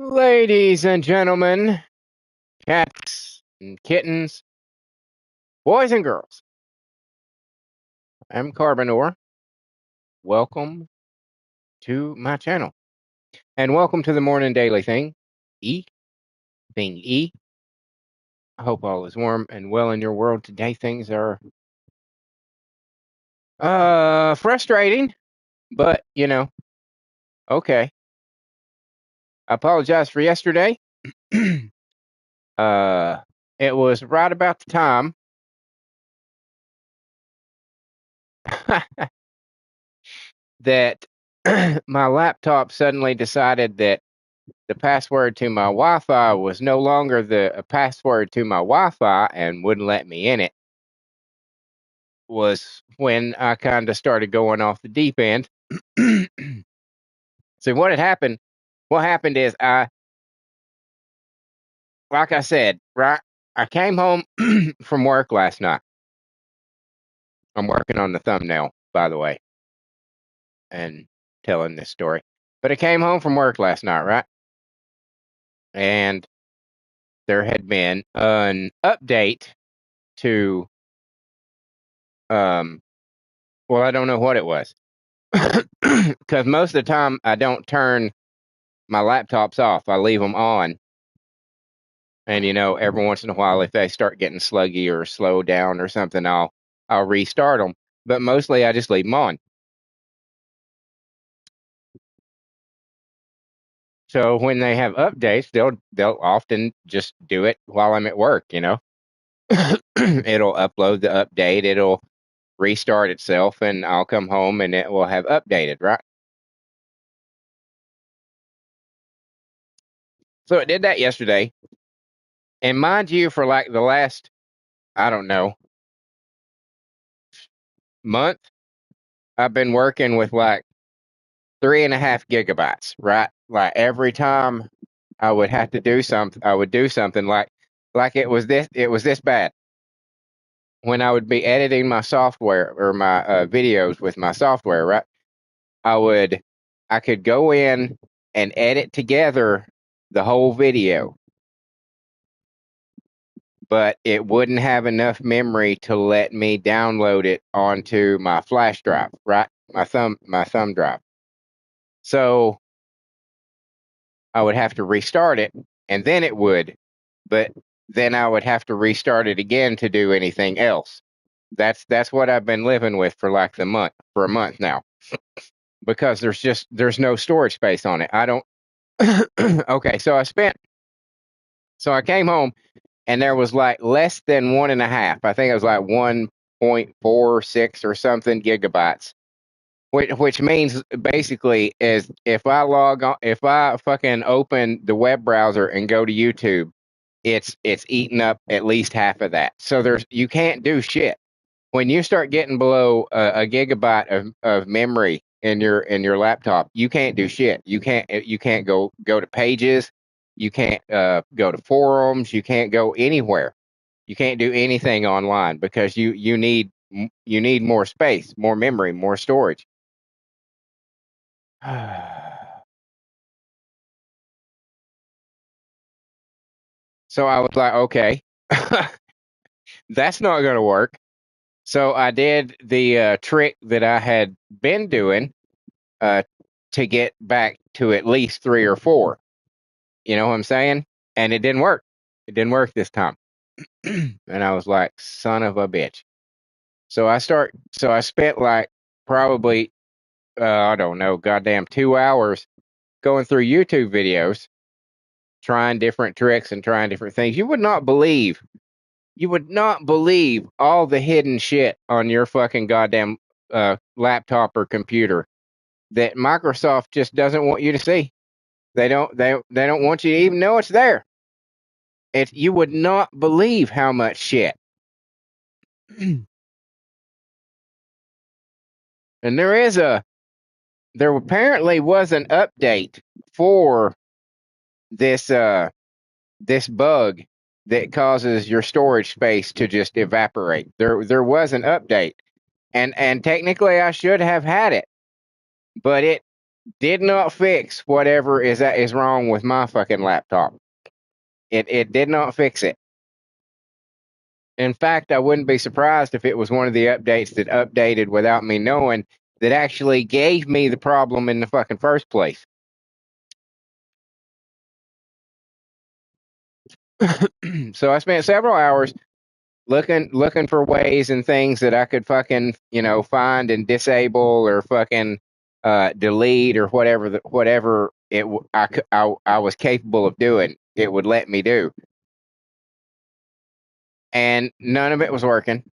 Ladies and gentlemen, cats and kittens, boys and girls, I'm Carbonor. Welcome to my channel. And welcome to the Morning Daily Thing. Thing E. I hope all is warm and well in your world. Today things are frustrating, but okay. I apologize for yesterday. It was right about the time that my laptop suddenly decided that the password to my Wi-Fi was no longer the password to my Wi-Fi and wouldn't let me in it. Was when I kind of started going off the deep end. So what happened is like I said, right, I came home from work last night. I'm working on the thumbnail, by the way, and telling this story. But I came home from work last night, right? And there had been an update to well, I don't know what it was. Because most of the time I don't turn my laptops off. I leave them on. And every once in a while, if they start getting sluggy or slow down or something, I'll restart them. But mostly I just leave them on. So when they have updates, they'll often just do it while I'm at work. It'll upload the update. It'll restart itself, and I'll come home and it will have updated, right? So it did that yesterday. And mind you, for like the last, I don't know, month, I've been working with like 3.5 gigabytes, right? Like every time I would have to do something, I would do something like it was this bad. When I would be editing my software or my videos with my software, right? I could go in and edit together the whole video, but it wouldn't have enough memory to let me download it onto my flash drive, right? My thumb drive. So I would have to restart it and then it would, but then I would have to restart it again to do anything else. That's what I've been living with for like a month now. Because there's no storage space on it. I don't okay, so I came home and there was like less than 1.5. I think it was like 1.46 or something gigabytes. Which means basically is if I log on, if I fucking open the web browser and go to YouTube, it's eating up at least half of that. So you can't do shit when you start getting below a gigabyte of memory in your laptop. You can't do shit. You can't go to pages. You can't go to forums. You can't go anywhere. You can't do anything online because you need more space, more memory, more storage. So I was like, okay, that's not going to work. So I did the trick that I had been doing to get back to at least 3 or 4. You know what I'm saying? And it didn't work. It didn't work this time. And I was like, son of a bitch. So I spent like probably, I don't know, goddamn 2 hours going through YouTube videos, trying different tricks and trying different things. You would not believe all the hidden shit on your fucking goddamn laptop or computer that Microsoft just doesn't want you to see. They don't want you to even know it's there. You would not believe how much shit. And there apparently was an update for this this bug that causes your storage space to just evaporate. There was an update. And technically I should have had it. But did not fix whatever is wrong with my fucking laptop. It did not fix it. In fact, I wouldn't be surprised if it was one of the updates that updated without me knowing that actually gave me the problem in the fucking first place. So I spent several hours looking for ways and things that I could fucking, find and disable or fucking delete or whatever I was capable of doing, it would let me do. And none of it was working.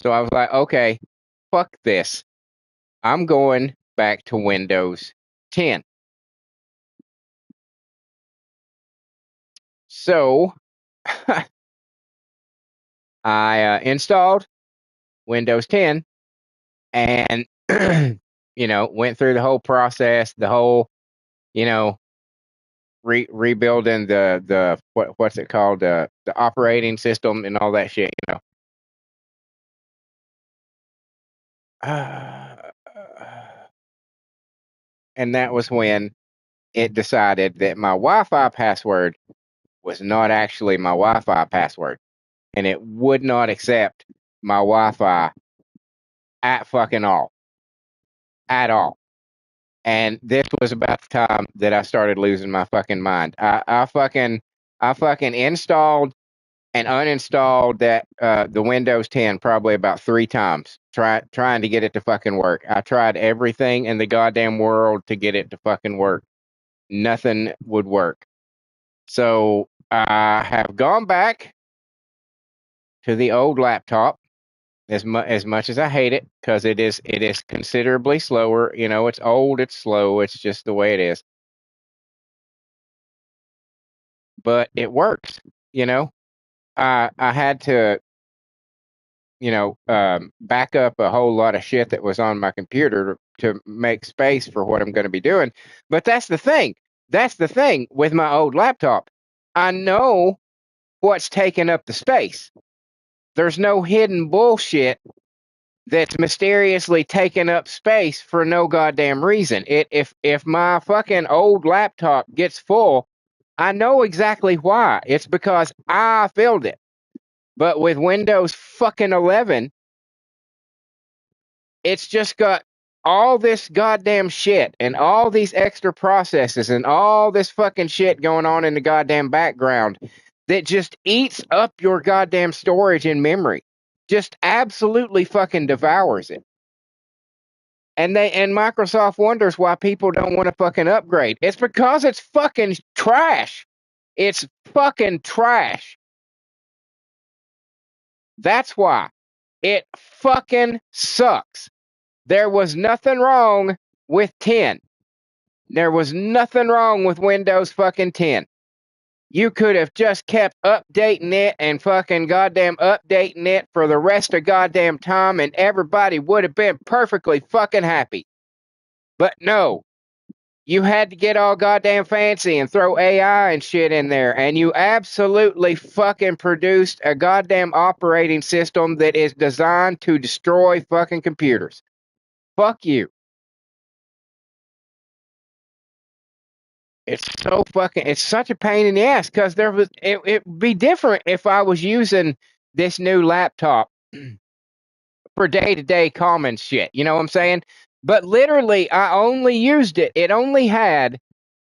So I was like, okay, fuck this. I'm going back to Windows 10. So I installed Windows 10 and, went through the whole process, the whole, you know, rebuilding what's it called, the operating system and all that shit. And that was when it decided that my Wi-Fi password was not actually my Wi-Fi password, and it would not accept my Wi-Fi at all. And this was about the time that I started losing my fucking mind. I fucking installed and uninstalled the Windows 10 probably about 3 times, trying to get it to fucking work. I tried everything in the goddamn world to get it to fucking work. Nothing would work. So I have gone back to the old laptop as much as I hate it, because it is considerably slower. It's old, it's slow, it's just the way it is. But it works. I had to back up a whole lot of shit that was on my computer to make space for what I'm going to be doing. But that's the thing. That's the thing with my old laptop. I know what's taking up the space. There's no hidden bullshit that's mysteriously taking up space for no goddamn reason. If my fucking old laptop gets full, I know exactly why. It's because I filled it. But with Windows fucking 11, it's just got all this goddamn shit and all these extra processes and all this fucking shit going on in the goddamn background that just eats up your goddamn storage and memory. Just absolutely fucking devours it. And Microsoft wonders why people don't want to fucking upgrade. It's because it's fucking trash. It's fucking trash. That's why. It fucking sucks. There was nothing wrong with 10. There was nothing wrong with Windows fucking 10. You could have just kept updating it and fucking goddamn updating it for the rest of goddamn time, and everybody would have been perfectly fucking happy. But no, you had to get all goddamn fancy and throw AI and shit in there, and you absolutely fucking produced a goddamn operating system that is designed to destroy fucking computers. Fuck you. It's such a pain in the ass, because it'd be different if I was using this new laptop for day-to-day common shit. You know what I'm saying? But literally, I only used it. It only had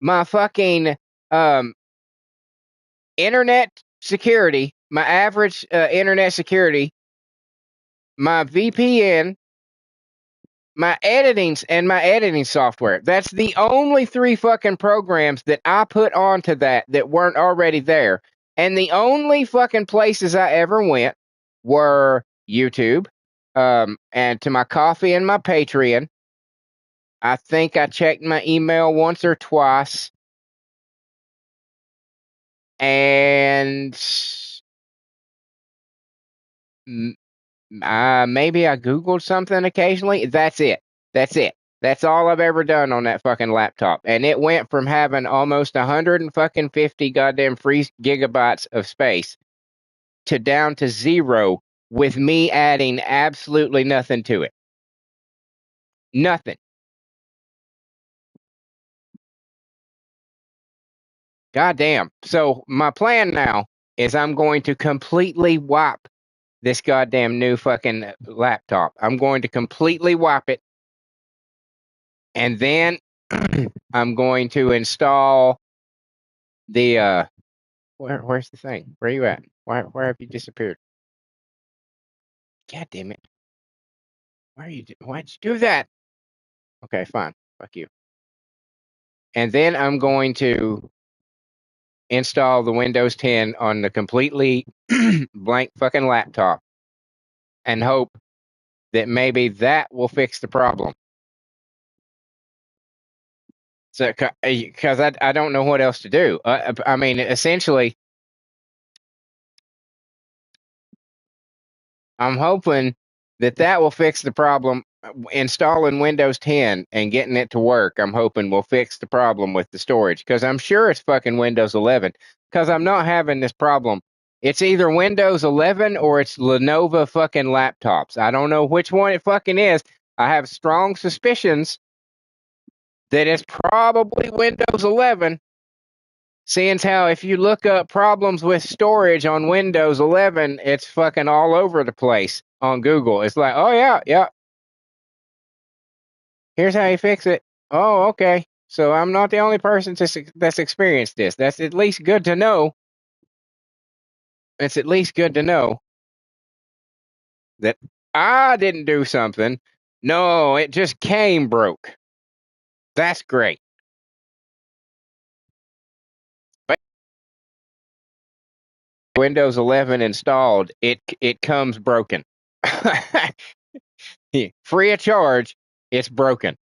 my fucking um, internet security, my average internet security, my VPN, my editing software. That's the only 3 fucking programs that I put onto that weren't already there. And the only fucking places I ever went were YouTube, and to my coffee and my Patreon. I think I checked my email once or twice, and maybe I Googled something occasionally. That's it. That's it. That's all I've ever done on that fucking laptop. And it went from having almost 150 goddamn free gigabytes of space to down to 0 with me adding absolutely nothing to it. Nothing. Goddamn. So my plan now is I'm going to completely wipe this goddamn new fucking laptop. I'm going to completely wipe it, and then I'm going to install the where's the thing? Where are you at? Where have you disappeared? God damn it. Why'd you do that? Okay, fine. Fuck you. And then I'm going to install the Windows 10 on the completely blank fucking laptop and hope that maybe that will fix the problem. So, because I don't know what else to do. I mean, essentially, I'm hoping that that will fix the problem. Installing Windows 10 and getting it to work, I'm hoping will fix the problem with the storage. Because I'm sure it's fucking Windows 11. Because I'm not having this problem. It's either Windows 11 or it's Lenovo fucking laptops. I don't know which one it fucking is. I have strong suspicions that it's probably Windows 11. Seeing how if you look up problems with storage on Windows 11, it's fucking all over the place on Google. It's like, oh yeah, yeah. Here's how you fix it. Oh, okay. So I'm not the only person that's experienced this. That's at least good to know. It's at least good to know that I didn't do something. No, it just came broke. That's great. But Windows 11 installed, it comes broken. Free of charge, it's broken.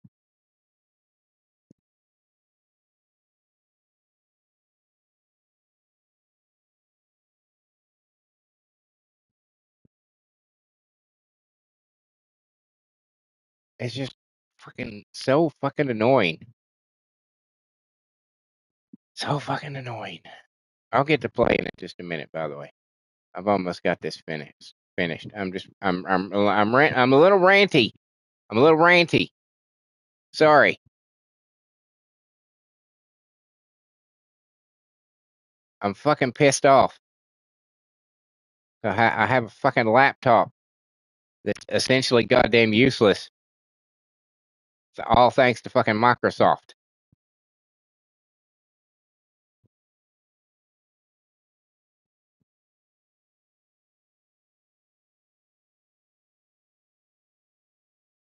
It's just freaking so fucking annoying. So fucking annoying. I'll get to playing in just a minute, by the way. I've almost got this finished. I'm a little ranty. I'm a little ranty. Sorry. I'm fucking pissed off. I have a fucking laptop that's essentially goddamn useless. It's all thanks to fucking Microsoft.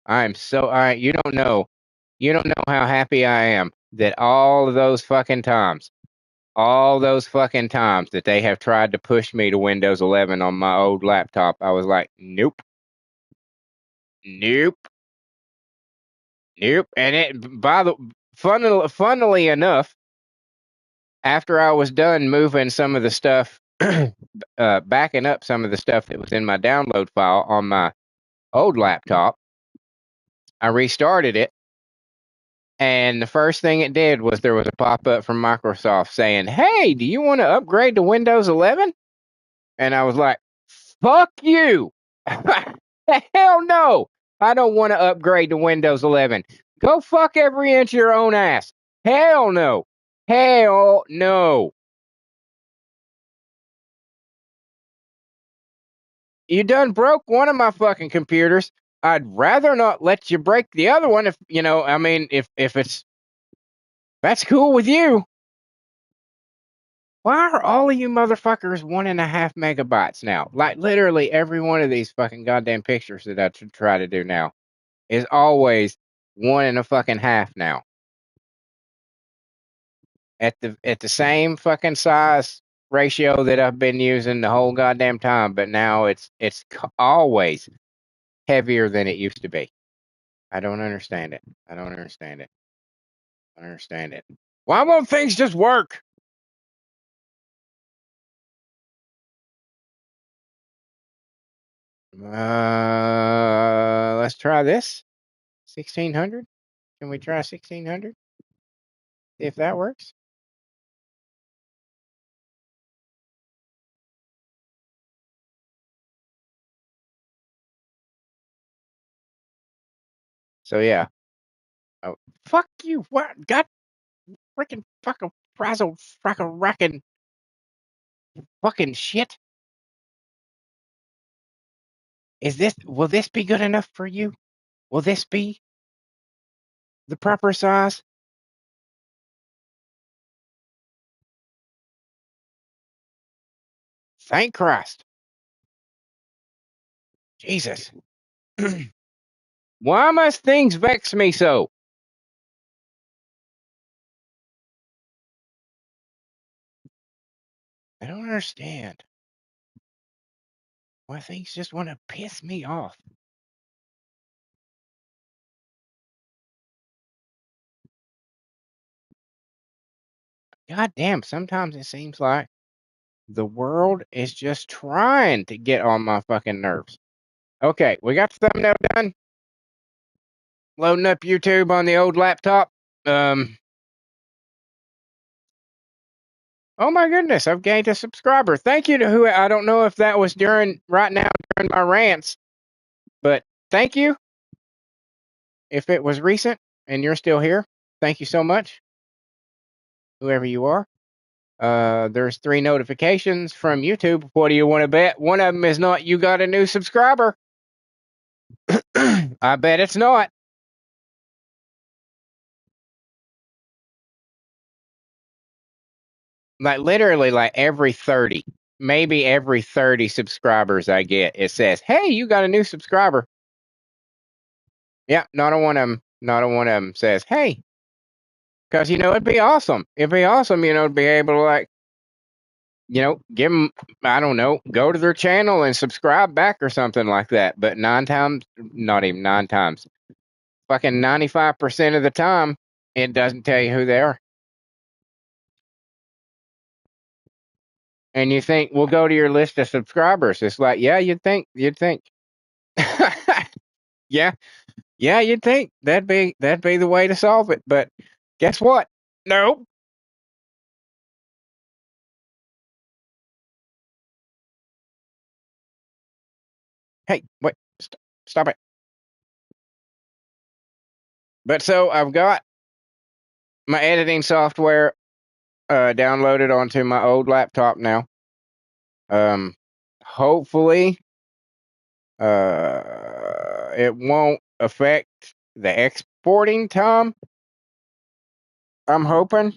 I'm so I you don't know. You don't know how happy I am that all of those fucking times, all those fucking times that they have tried to push me to Windows 11 on my old laptop, I was like, nope, nope, nope. And funnily enough, after I was done moving some of the stuff, backing up some of the stuff that was in my download file on my old laptop, I restarted it. And the first thing it did was there was a pop up from Microsoft saying, "Hey, do you want to upgrade to Windows 11?" And I was like, "Fuck you! Hell no! I don't want to upgrade to Windows 11. Go fuck every inch of your own ass. Hell no! Hell no! You done broke one of my fucking computers. I'd rather not let you break the other one if you know. I mean, if it's that's cool with you." Why are all of you motherfuckers 1.5 megabytes now? Like literally every one of these fucking goddamn pictures that I try to do now is always 1.5 now. At the same fucking size ratio that I've been using the whole goddamn time, but now it's always heavier than it used to be. I don't understand it. I don't understand it. I don't understand it. Why won't things just work? Let's try this. 1600. Can we try 1600? See if that works. So yeah. Oh, fuck you! What? God, freaking fuck 'em. frazzle frackle rackin' fucking shit. Will this be good enough for you? Will this be the proper size? Thank Christ. Jesus. Why must things vex me so? I don't understand why things just want to piss me off. God damn, sometimes it seems like the world is just trying to get on my fucking nerves. Okay, we got the thumbnail done. Loading up YouTube on the old laptop. Oh my goodness, I've gained a subscriber. Thank you to who, I don't know if that was during my rants, but thank you. If it was recent and you're still here, thank you so much, whoever you are. There's 3 notifications from YouTube. What do you want to bet? One of them is not you got a new subscriber. I bet it's not. Like literally like every 30, maybe every 30 subscribers I get, it says, hey, you got a new subscriber. Yeah, not a one of them says, hey, because, it'd be awesome. It'd be awesome, to be able to like, give them, I don't know, go to their channel and subscribe back or something like that. But 9 times, not even 9 times, fucking 95% of the time, it doesn't tell you who they are. And you think, we'll go to your list of subscribers. It's like, yeah, you'd think. Yeah, yeah, you'd think that'd be the way to solve it. But guess what? Nope. Hey, wait, stop it. But so I've got my editing software downloaded onto my old laptop now. Hopefully, it won't affect the exporting time. I'm hoping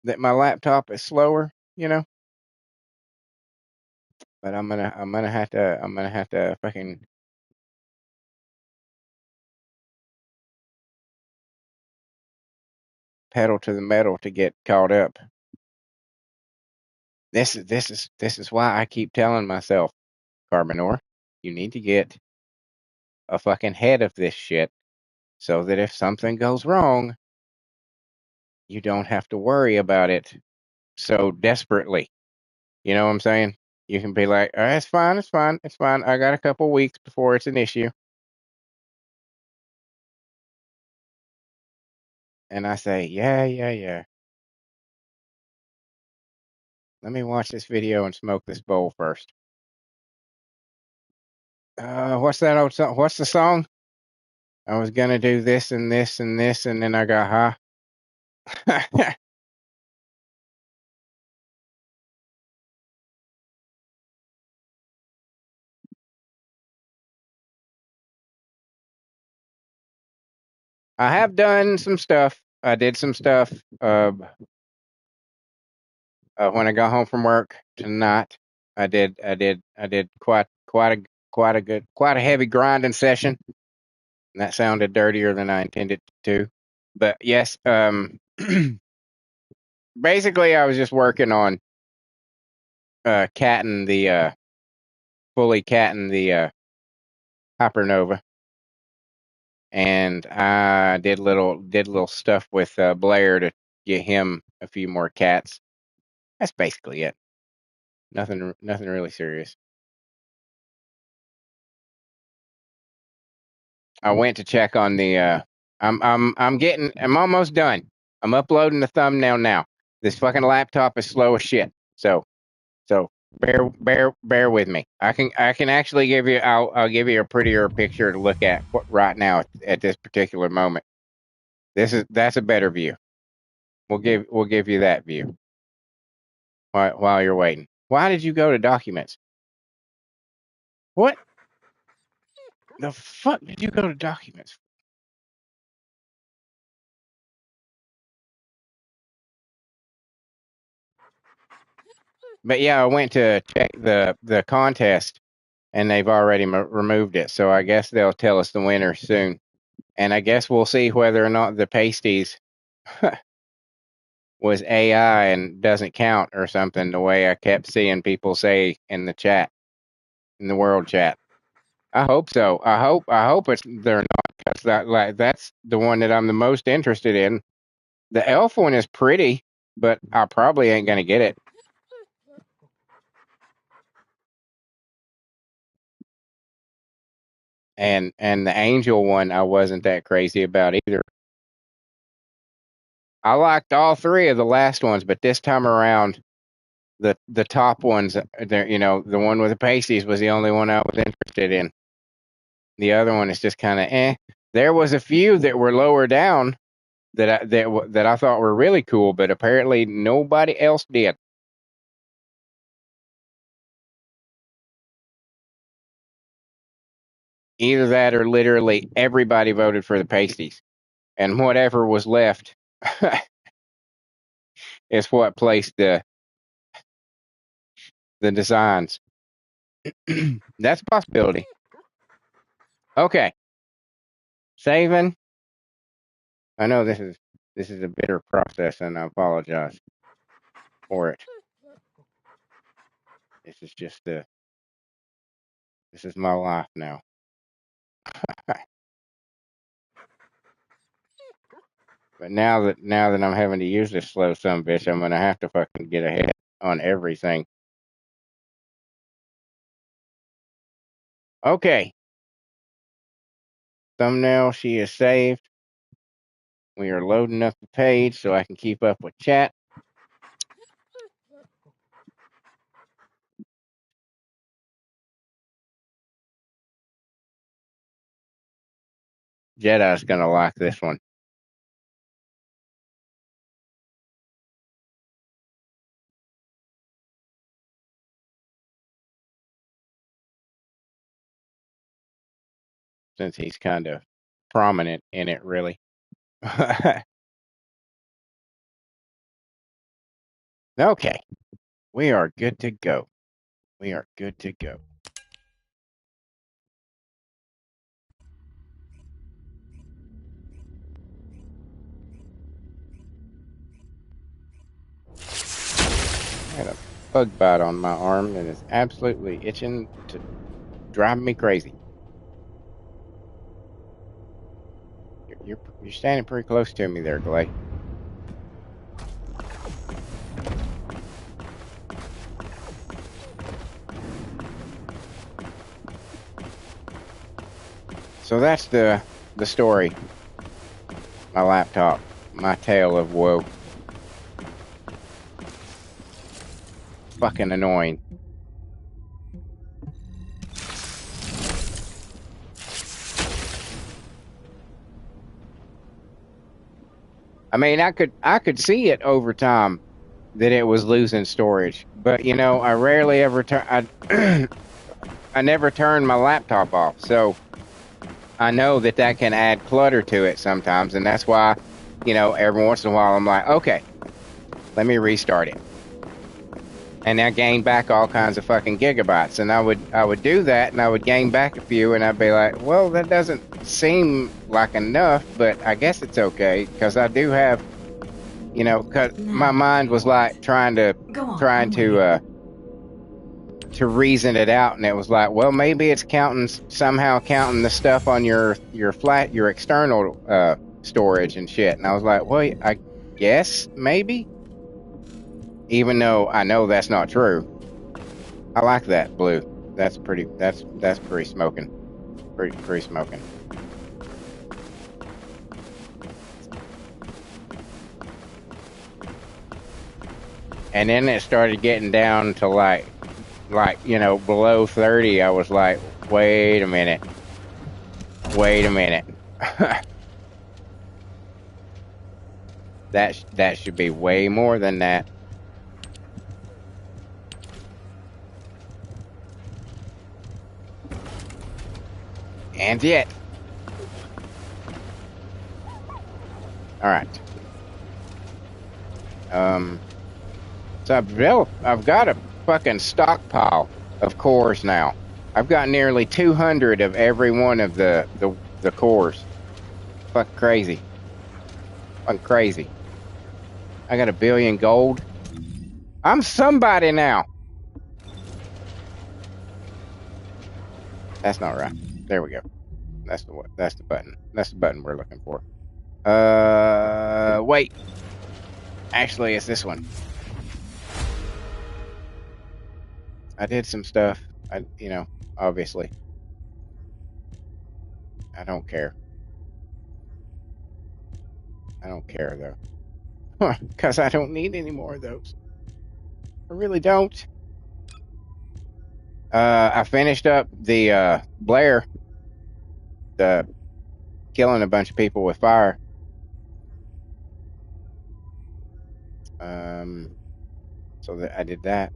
that my laptop is slower, But I'm gonna have to fucking pedal to the metal to get caught up. This is why I keep telling myself, Carbonor, you need to get a fucking head of this shit so that if something goes wrong, you don't have to worry about it so desperately. You know what I'm saying? You can be like, oh, it's fine, it's fine, it's fine. I got a couple weeks before it's an issue. And I say, yeah, yeah, yeah. Let me watch this video and smoke this bowl first. What's that old song? What's the song? I was gonna do this and this and this, and then I got high. I have done some stuff. I did some stuff when I got home from work tonight. I did quite a heavy grinding session. And that sounded dirtier than I intended to. But yes, basically I was just working on catting the fully catting the Hypernova. And I did little stuff with Blair to get him a few more cats. That's basically it. Nothing really serious. I went to check on the. I'm almost done. I'm uploading the thumbnail now. This fucking laptop is slow as shit. So bear with me. I can actually give you. I'll give you a prettier picture to look at right now at this particular moment. That's a better view. we'll give you that view while you're waiting. Why did you go to documents? What the fuck did you go to documents? But yeah, I went to check the contest, and they've already removed it. So I guess they'll tell us the winner soon, and I guess we'll see whether or not the pasties was AI and doesn't count or something. The way I kept seeing people say in the chat, in the world chat. I hope so. I hope it's they're not, because that's the one that I'm the most interested in. The elf one is pretty, but I probably ain't gonna get it. And the angel one I wasn't that crazy about either. I liked all three of the last ones, but this time around, the top ones, there, the one with the pasties was the only one I was interested in. The other one is just kind of eh. There was a few that were lower down that I thought were really cool, but apparently nobody else did. Either that or literally everybody voted for the pasties, and whatever was left is what placed the designs. That's a possibility. Okay, saving. I know this is a bitter process, and I apologize for it. This is just this is my life now. But now that I'm having to use this slow son bitch, I'm gonna have to fucking get ahead on everything. Okay. Thumbnail, she is saved. We are loading up the page so I can keep up with chat. Jedi's gonna like this one. Since he's kind of prominent in it, really. Okay. We are good to go. We are good to go. I had a bug bite on my arm that is absolutely itching to drive me crazy. You're standing pretty close to me there, Glay. So that's the story. My laptop, my tale of woe. Fucking annoying. I mean, I could see it over time that it was losing storage, but I rarely ever turn. I never turn my laptop off, so I know that can add clutter to it sometimes, and that's why, every once in a while I'm like, okay, let me restart it, and I gain back all kinds of fucking gigabytes, and I would do that, and I would gain back a few, and I'd be like, well, that doesn't seem like enough, but I guess it's okay because I do have, because my mind was like trying to reason it out, and it was like, well, maybe it's somehow counting the stuff on your external storage and shit, and I was like, well, I guess maybe, even though I know that's not true. I like that blue. That's pretty smoking. Pretty smoking. And then it started getting down to like below 30. I was like, wait a minute. That should be way more than that. And yet. All right. So I've got a fucking stockpile of cores now. I've got nearly 200 of every one of the cores. Fuck crazy. Fuck crazy. I got 1 billion gold. I'm somebody now. That's not right. There we go. That's the button. That's the button we're looking for. Wait. Actually, it's this one. I did some stuff. Obviously. I don't care. I don't care, though. Because I don't need any more of those. I really don't. I finished up the Blair. The killing a bunch of people with fire. So that I did that.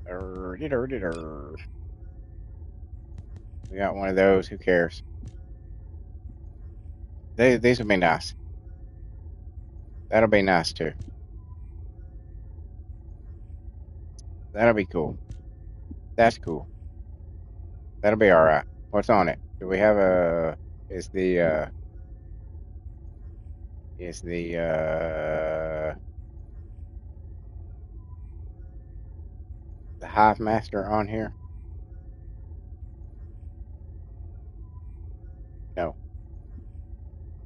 We got one of those. Who cares? These will be nice. That'll be nice too. That'll be cool. That's cool. That'll be all right. What's on it? Do we have a? Is the Hive Master on here? No.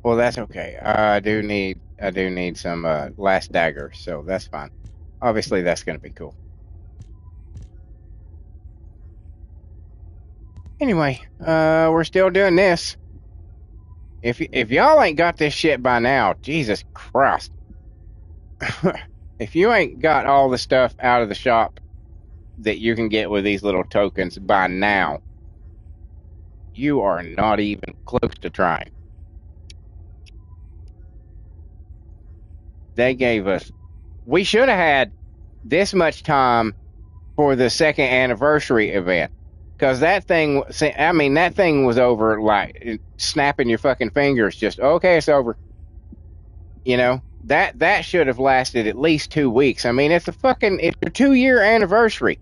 Well, that's okay. I do need some last daggers, so that's fine. Obviously, that's gonna be cool. Anyway, we're still doing this. If y'all ain't got this shit by now, Jesus Christ. If you ain't got all the stuff out of the shop that you can get with these little tokens by now, you are not even close to trying. They gave us, we should have had this much time for the 2nd anniversary event. Because that thing was over like snapping your fucking fingers. Just, okay, it's over. That should have lasted at least 2 weeks. I mean, it's your 2-year anniversary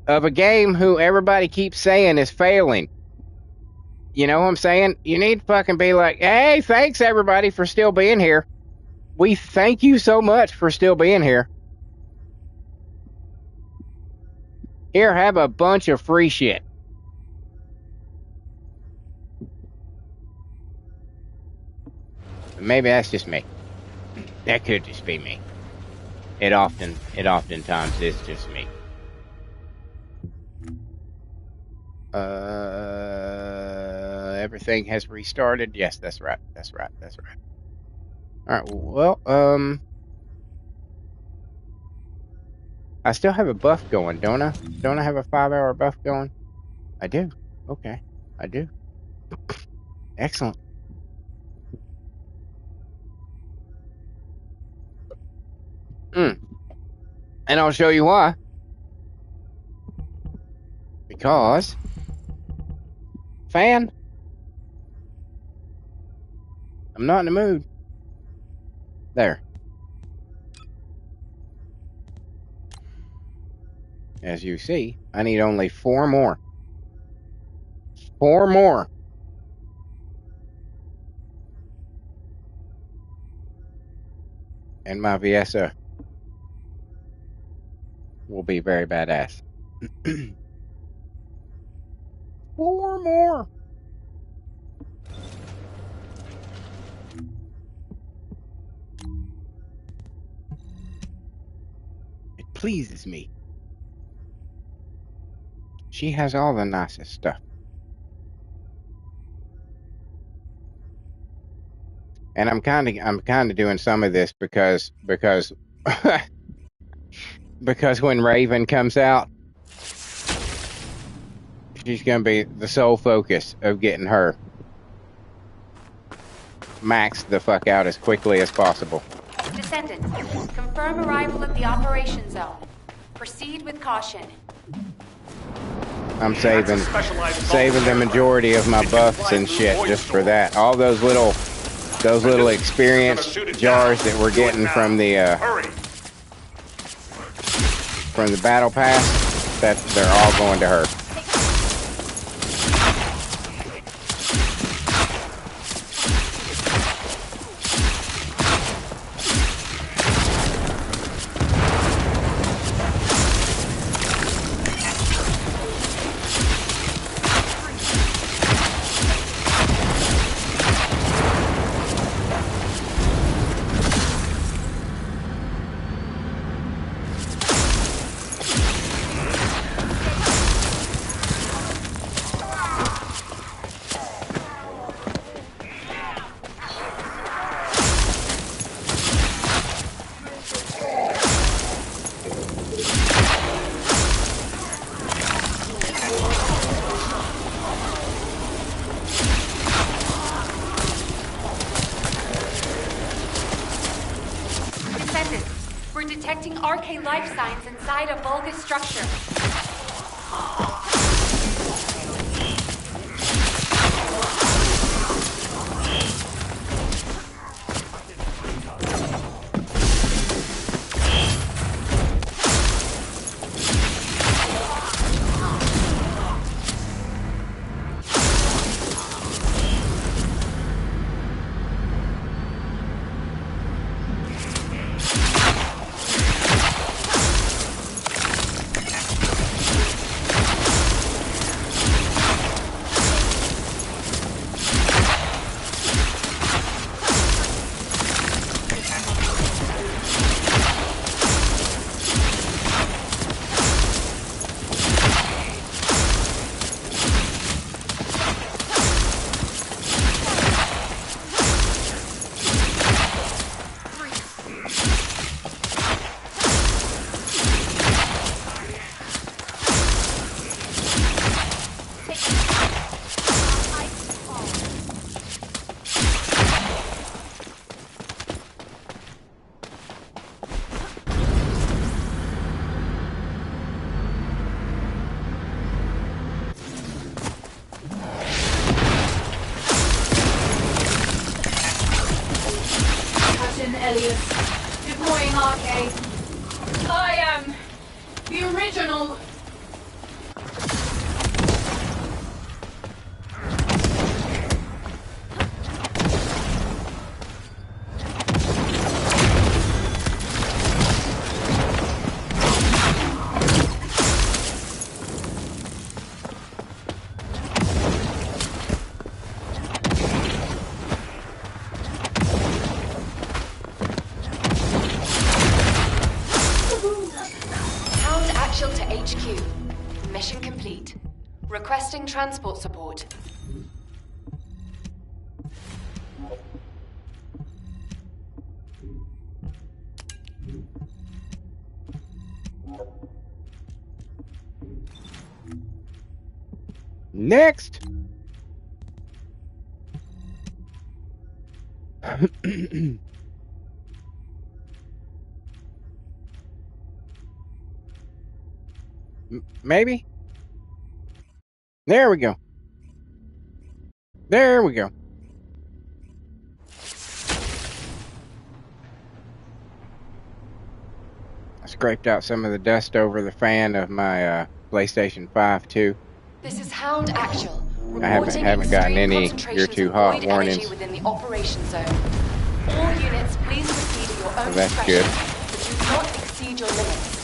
of a game who everybody keeps saying is failing. You know what I'm saying? You need to fucking be like, hey, thanks everybody for still being here. We thank you so much for still being here. Here, have a bunch of free shit. Maybe that's just me. That could just be me. It oftentimes is just me. Everything has restarted. Yes, that's right. All right. Well, I still have a buff going, don't I? Don't I have a 5-hour buff going? I do. Okay, I do. Excellent. And I'll show you why. Because fan, I'm not in the mood. There. As you see, I need only 4 more. 4 more. And my Viesa will be very badass. 4 more. It pleases me. She has all the nicest stuff. And I'm kind of doing some of this because because when Raven comes out, she's going to be the sole focus of getting her. max the fuck out as quickly as possible. Descendant, confirm arrival at the operation zone. Proceed with caution. I'm saving the majority of my buffs and shit just for that. All those little experience jars that we're getting from the battle pass, that they're all going to her. We're detecting RK life signs inside a Vulgus structure. Deploying RK. I am the original. Mission complete. Requesting transport support. Next. Maybe. There we go. There we go. I scraped out some of the dust over the fan of my PlayStation 5 too. This is Hound Actual. I haven't gotten any "you're too hot" warnings. Within the operation zone. All units, please proceed at your own That's discretion, good. but do not exceed your limits.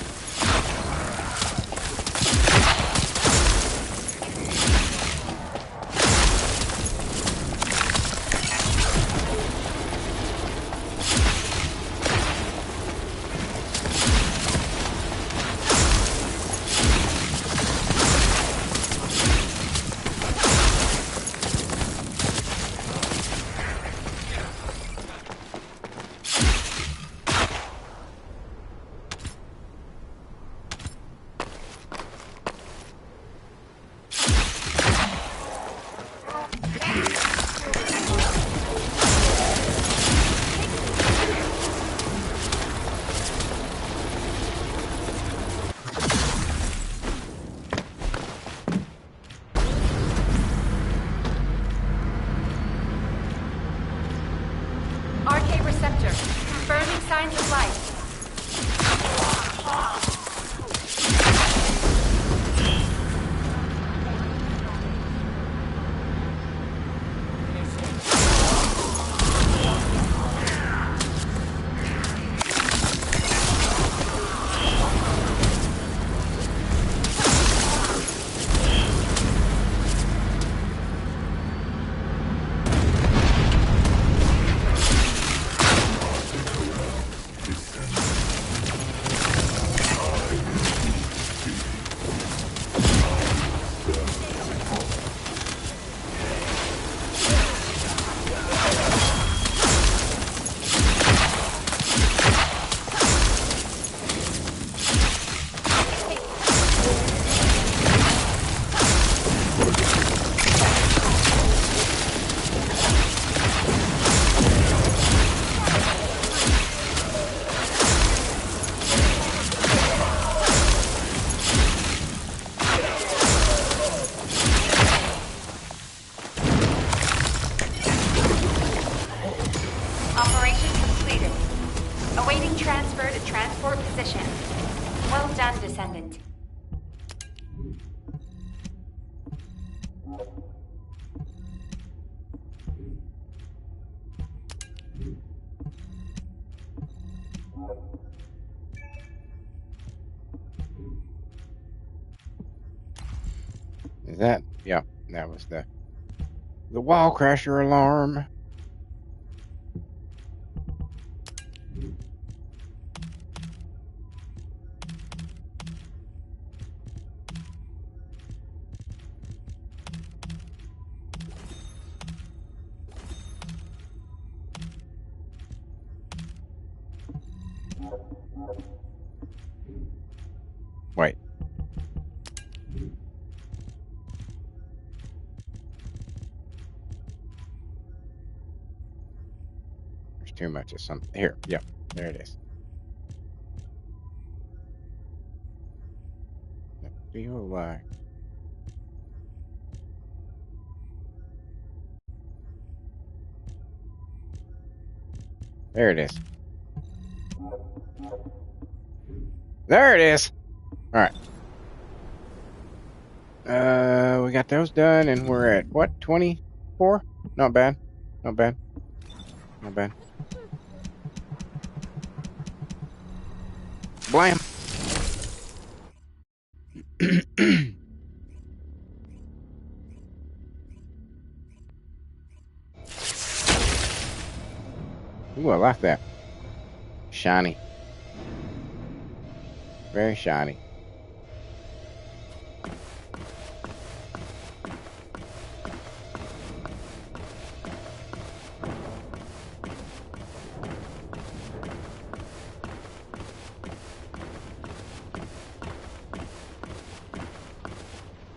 Is that? Yeah, that was the wall crasher alarm. Wait. There's too much of something. Here, yeah, there it is. I feel like. There it is. There it is. All right. We got those done, and we're at what? 24? Not bad. Not bad. Not bad. Blam. Ooh, I like that. Shiny. Very shiny.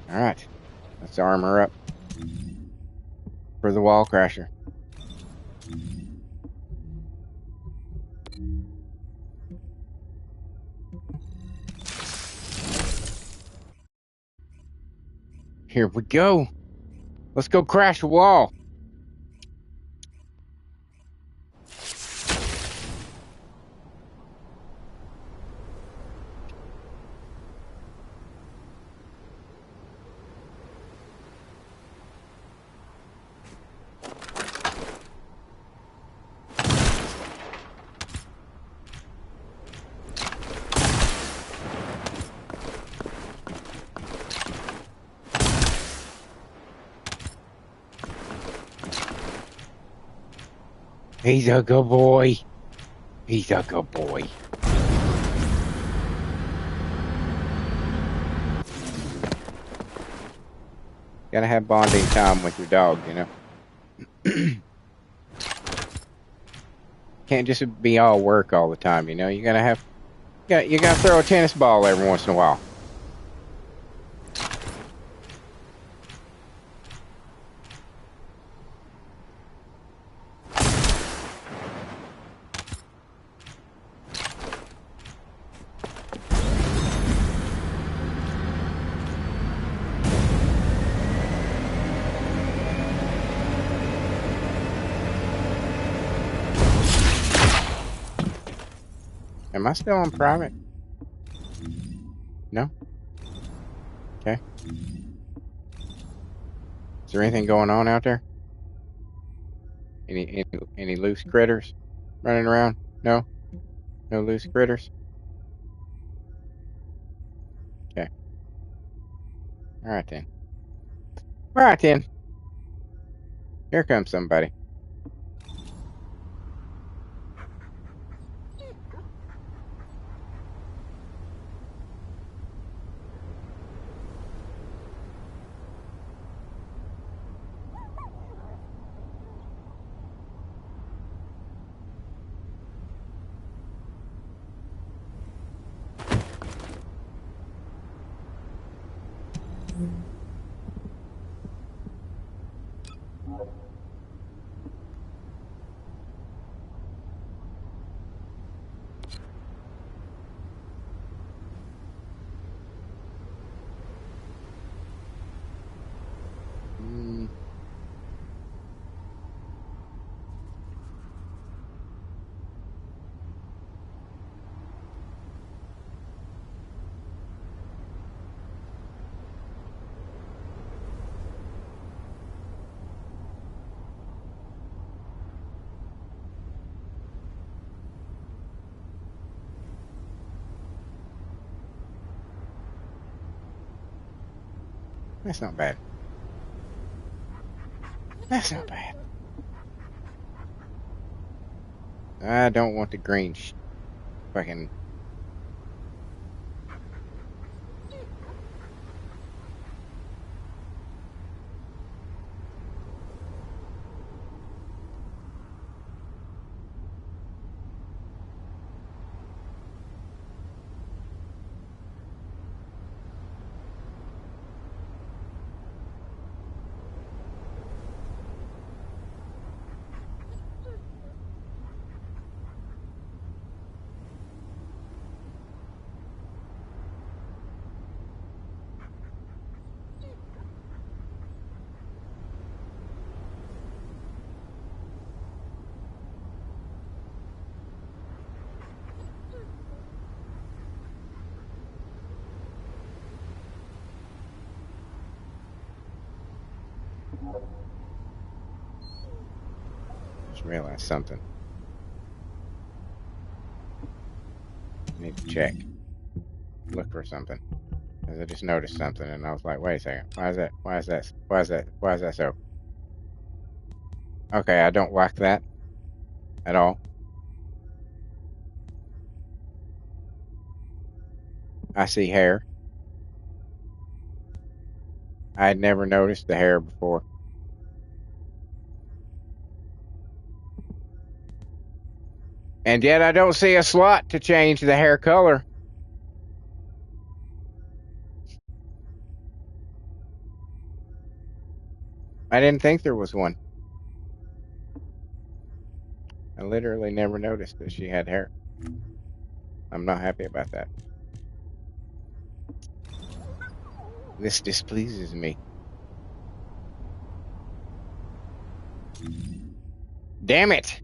All right. Let's armor up for the wall crasher. Here we go. Let's go crash a wall. He's a good boy. He's a good boy. Gotta have bonding time with your dog, you know. Can't just be all work all the time, you know. You gotta throw a tennis ball every once in a while. Am I still on private? No? Okay. Is there anything going on out there? Any loose critters running around? No? No loose critters? Okay. Alright then. Alright then. Here comes somebody. That's not bad. That's not bad. I don't want the green fucking... Just realized something. I need to check. Look for something. Because I just noticed something and I was like, wait a second. Why is that? Why is that? Why is that? Why is that so? Okay, I don't like that at all. I see hair. I had never noticed the hair before. And yet I don't see a slot to change the hair color. I didn't think there was one. I literally never noticed that she had hair. I'm not happy about that. This displeases me. Damn it!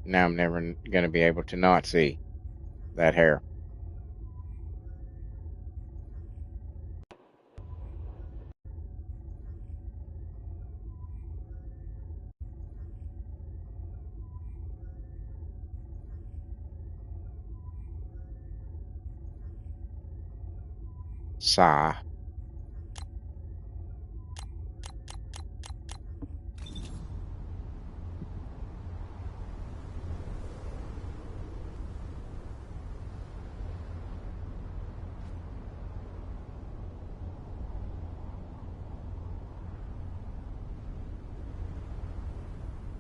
Now I'm never going to be able to not see that hair. Sigh.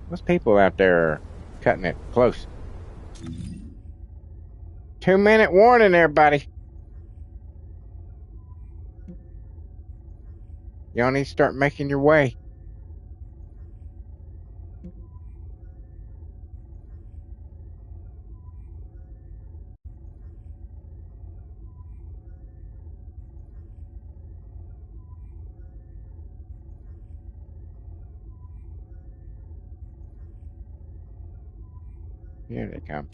Those people out there are cutting it close. 2-minute warning, everybody. Y'all need to start making your way. Here they come.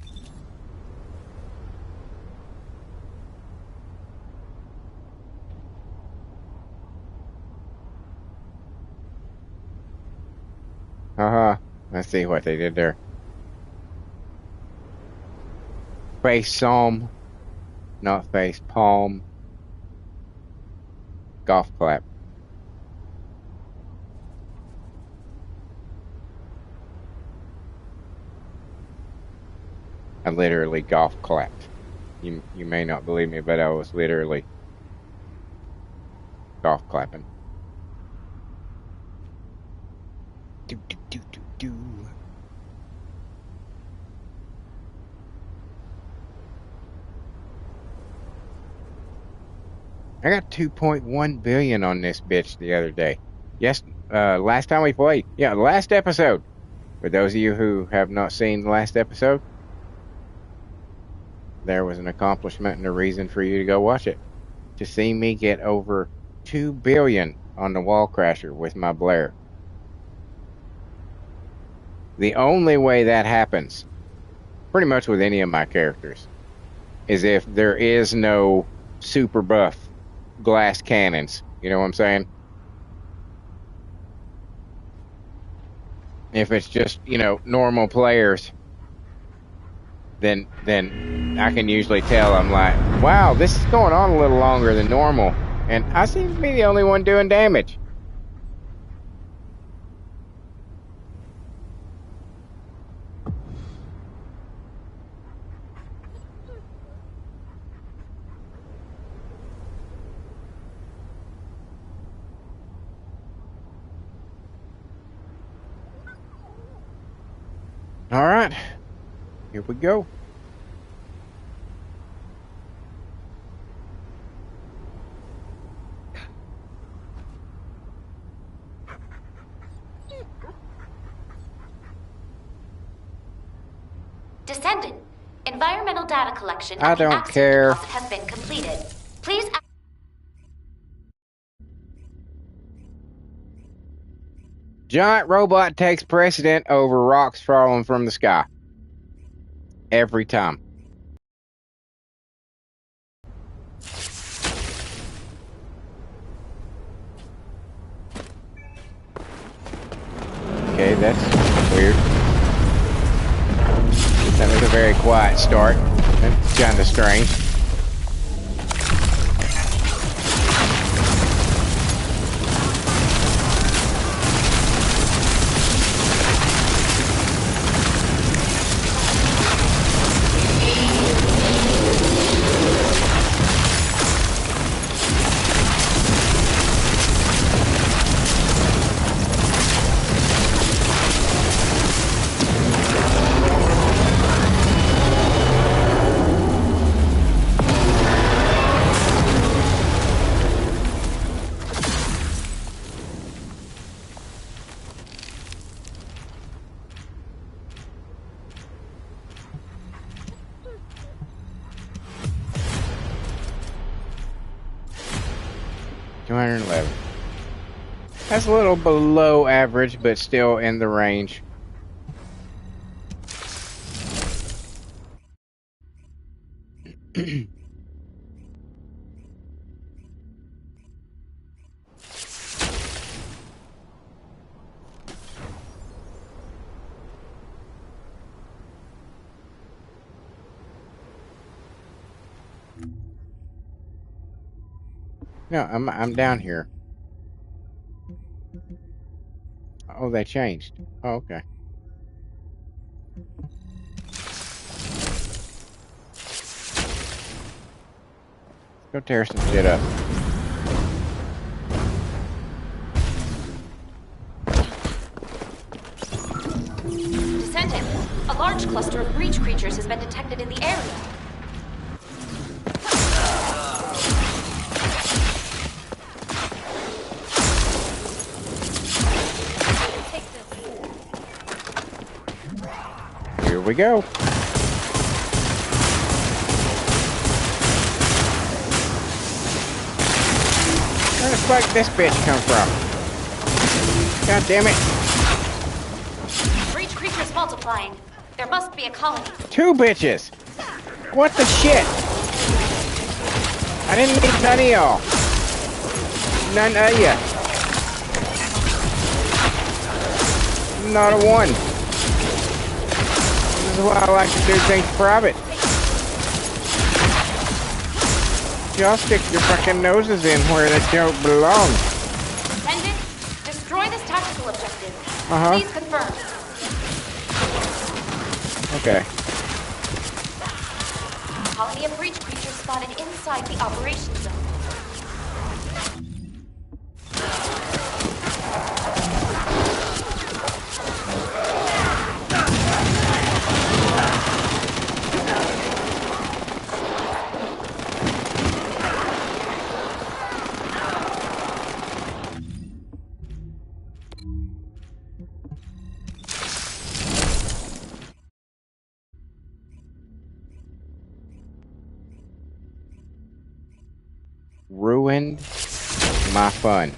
Let's see what they did there. Face psalm, not face palm. Golf clap. I literally golf clapped. You may not believe me, but I was literally golf clapping. Do, do, do, do, do. I got 2.1 billion on this bitch the other day. Yes, last time we played. Yeah, the last episode. For those of you who have not seen the last episode, there was an accomplishment and a reason for you to go watch it. To see me get over 2 billion on the wall crasher with my Blair. The only way that happens, pretty much with any of my characters, is if there is no super buff glass cannons. You know what I'm saying? If it's just, normal players, then I can usually tell. I'm like, wow, this is going on a little longer than normal. And I seem to be the only one doing damage. All right, here we go. Descendant, environmental data collection I at the don't accident care. deposit has been completed. Please. Giant robot takes precedent over rocks falling from the sky. Every time. Okay, that's weird. That was a very quiet start. That's kind of strange. That's a little below average, but still in the range. No, I'm down here. Oh, they changed. Oh, okay. Go tear some shit up. Descendant, a large cluster of breach creatures has been detected in the area. Here we go. Where the fuck did this bitch come from? God damn it. Breach creatures multiplying. There must be a colony. 2 bitches. What the shit? I didn't need none of y'all. None of ya. Not a one. This is why I like to do things private. Y'all stick your fucking noses in where they don't belong. Descendant, destroy this tactical objective. Uh-huh. Please confirm. Okay. Colony of breach creatures spotted inside the operation zone. Ruined my fun.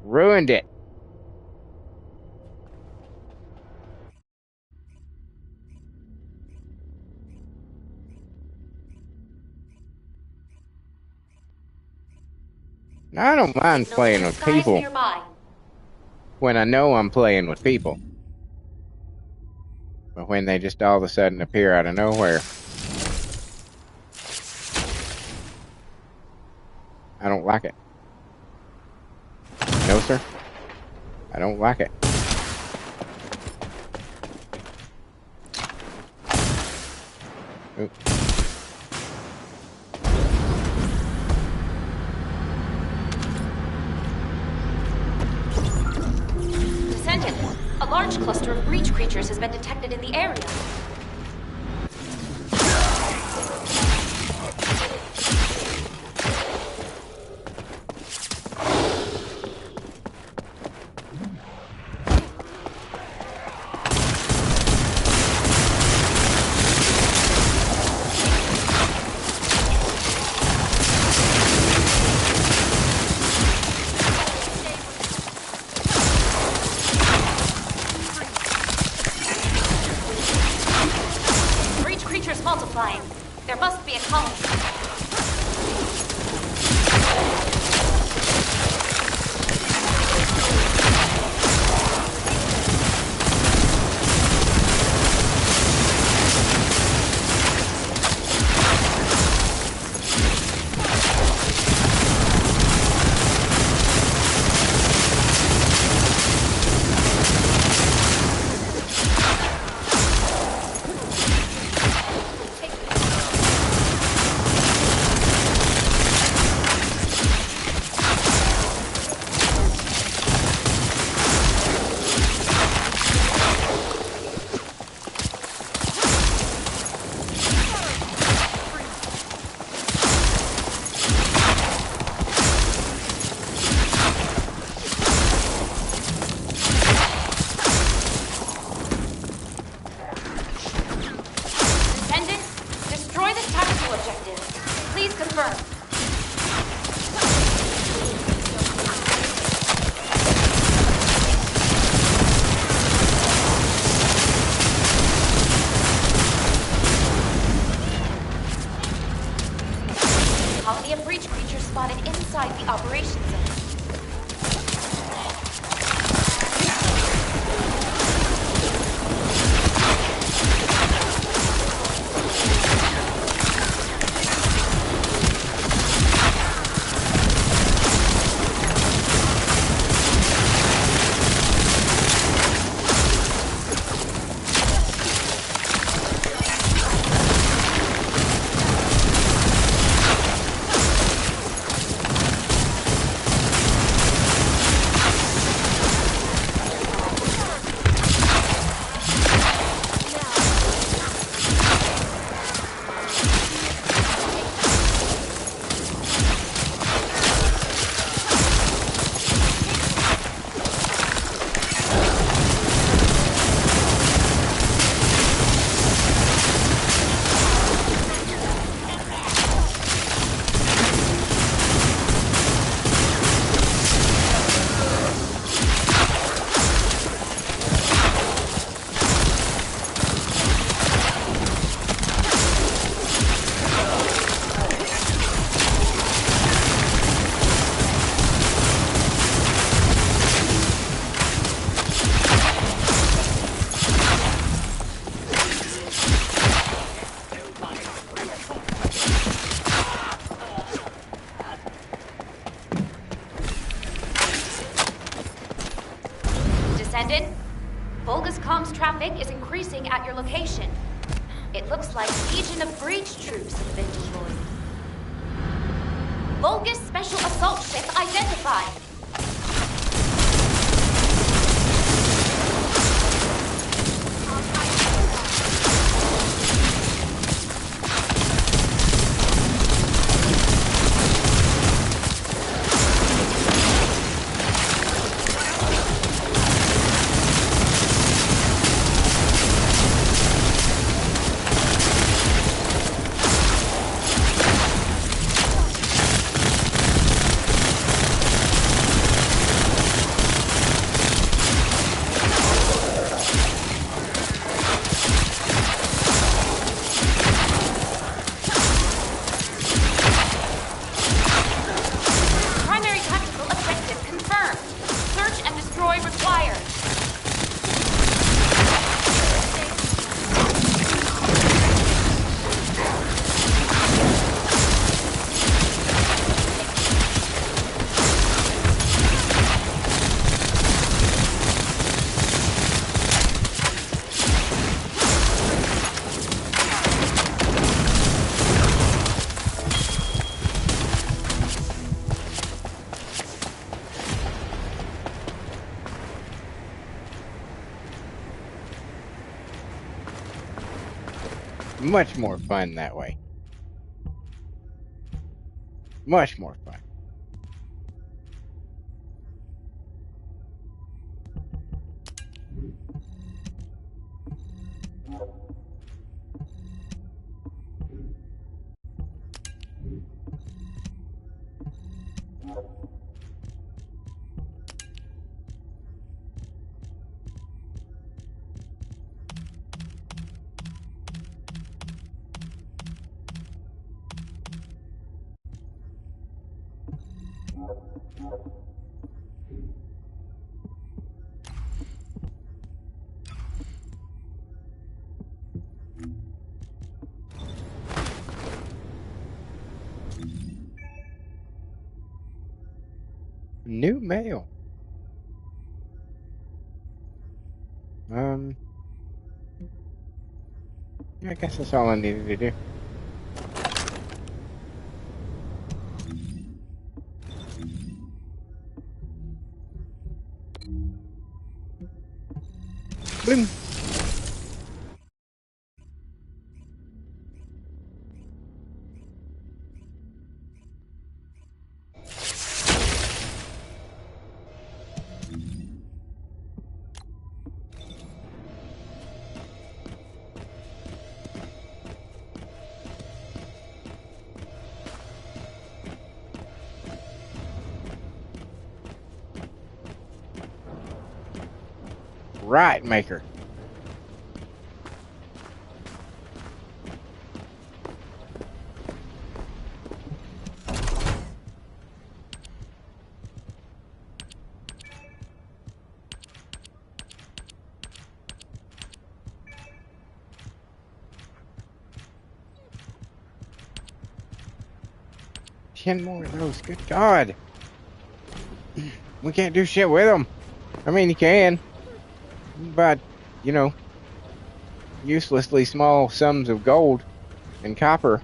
Ruined it. I don't mind Signals playing in with skies people nearby. when I know I'm playing with people. But when they just all of a sudden appear out of nowhere, I don't like it. No, sir. I don't like it. Oop. Descendant, a large cluster of breach creatures has been detected in the area. Multiplying. There must be a colony. Traffic is increasing at your location. It looks like Legion of Breach troops have been deployed. Vulgus Special Assault Ship identified. Much more fun that way. Much more fun. New mail. I guess that's all I needed to do. Boom. Right maker. Ten more of those. Good God. We can't do shit with them. I mean, you can. But, you know, uselessly small sums of gold and copper.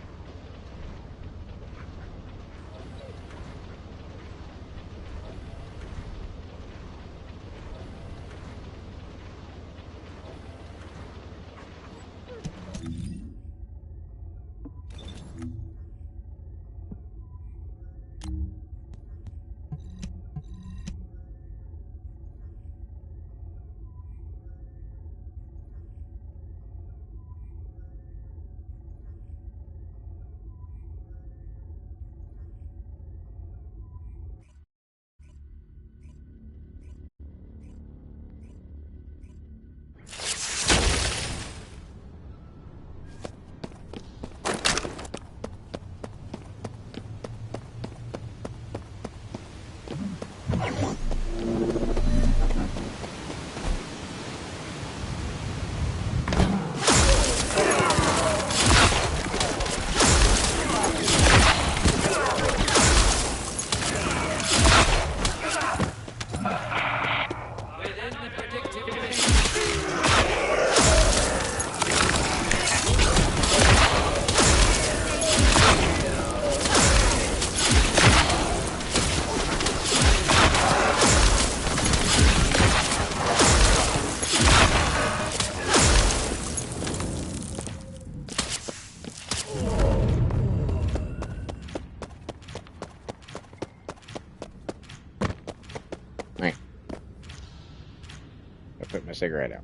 Cigarette out.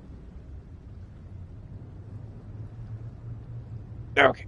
Okay.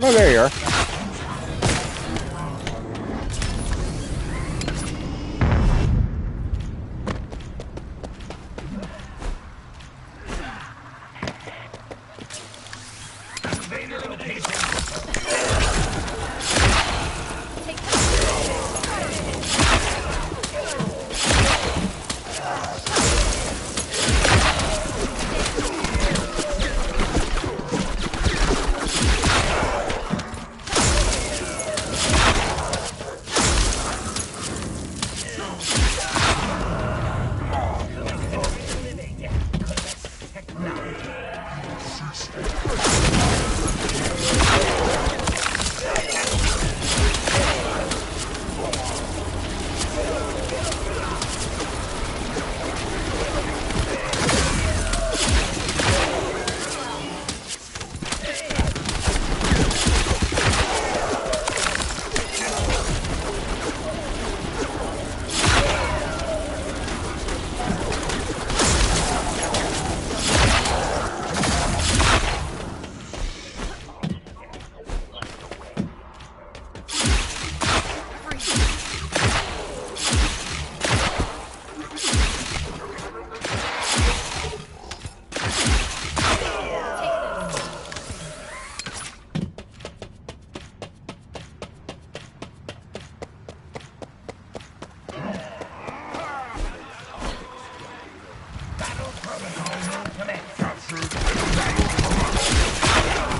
Oh, there you are.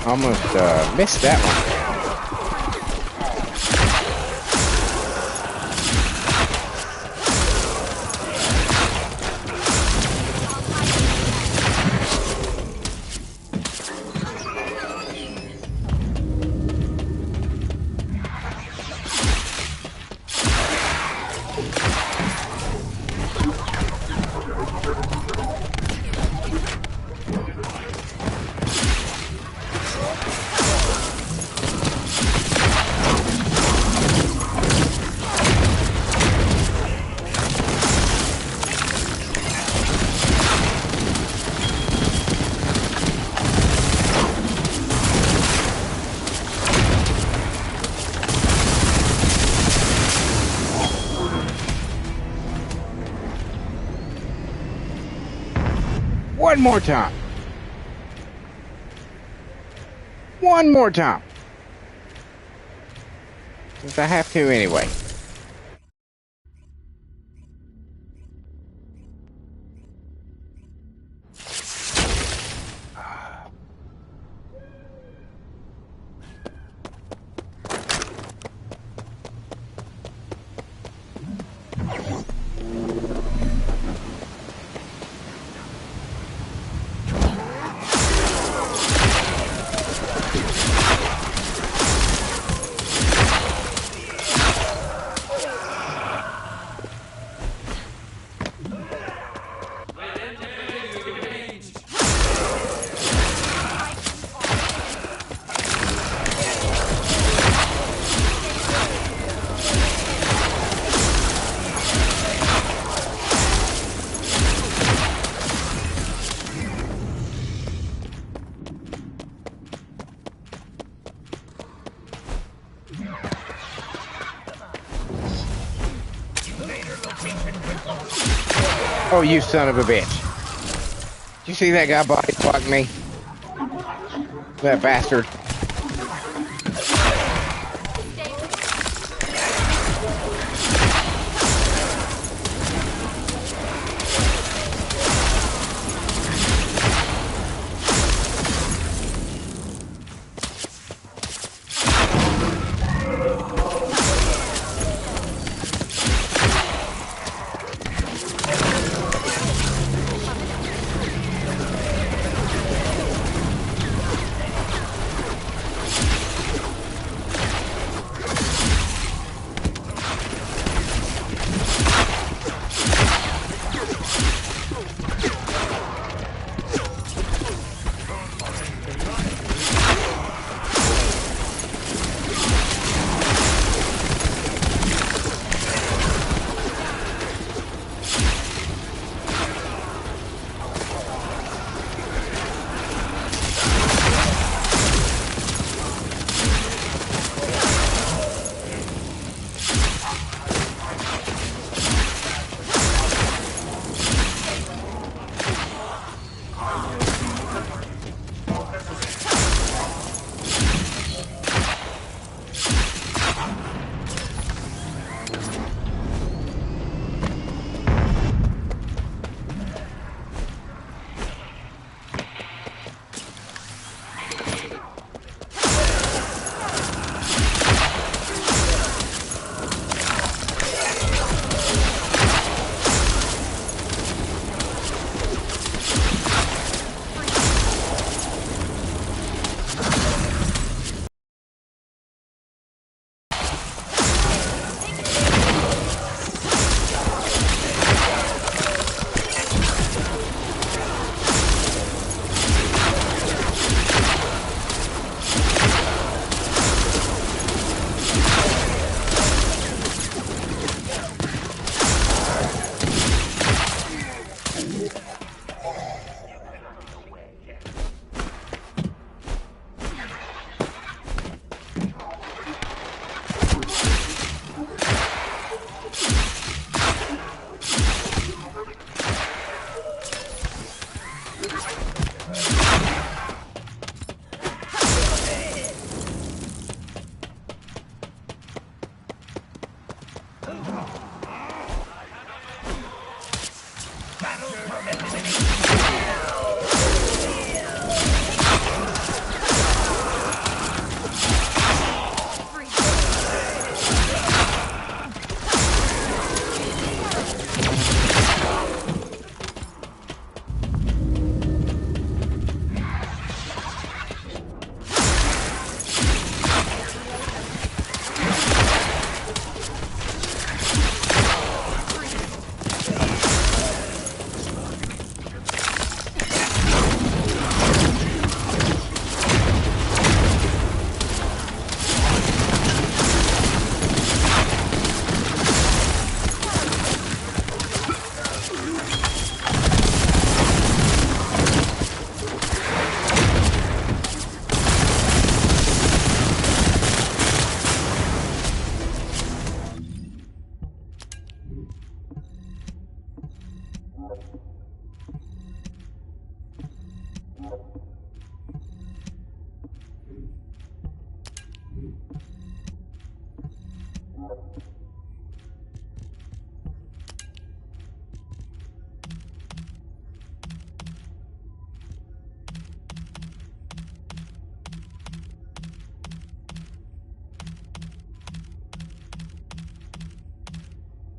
Almost missed that one. One more time. One more time. Since I have to anyway. Oh, you son of a bitch. Did you see that guy body block me? That bastard.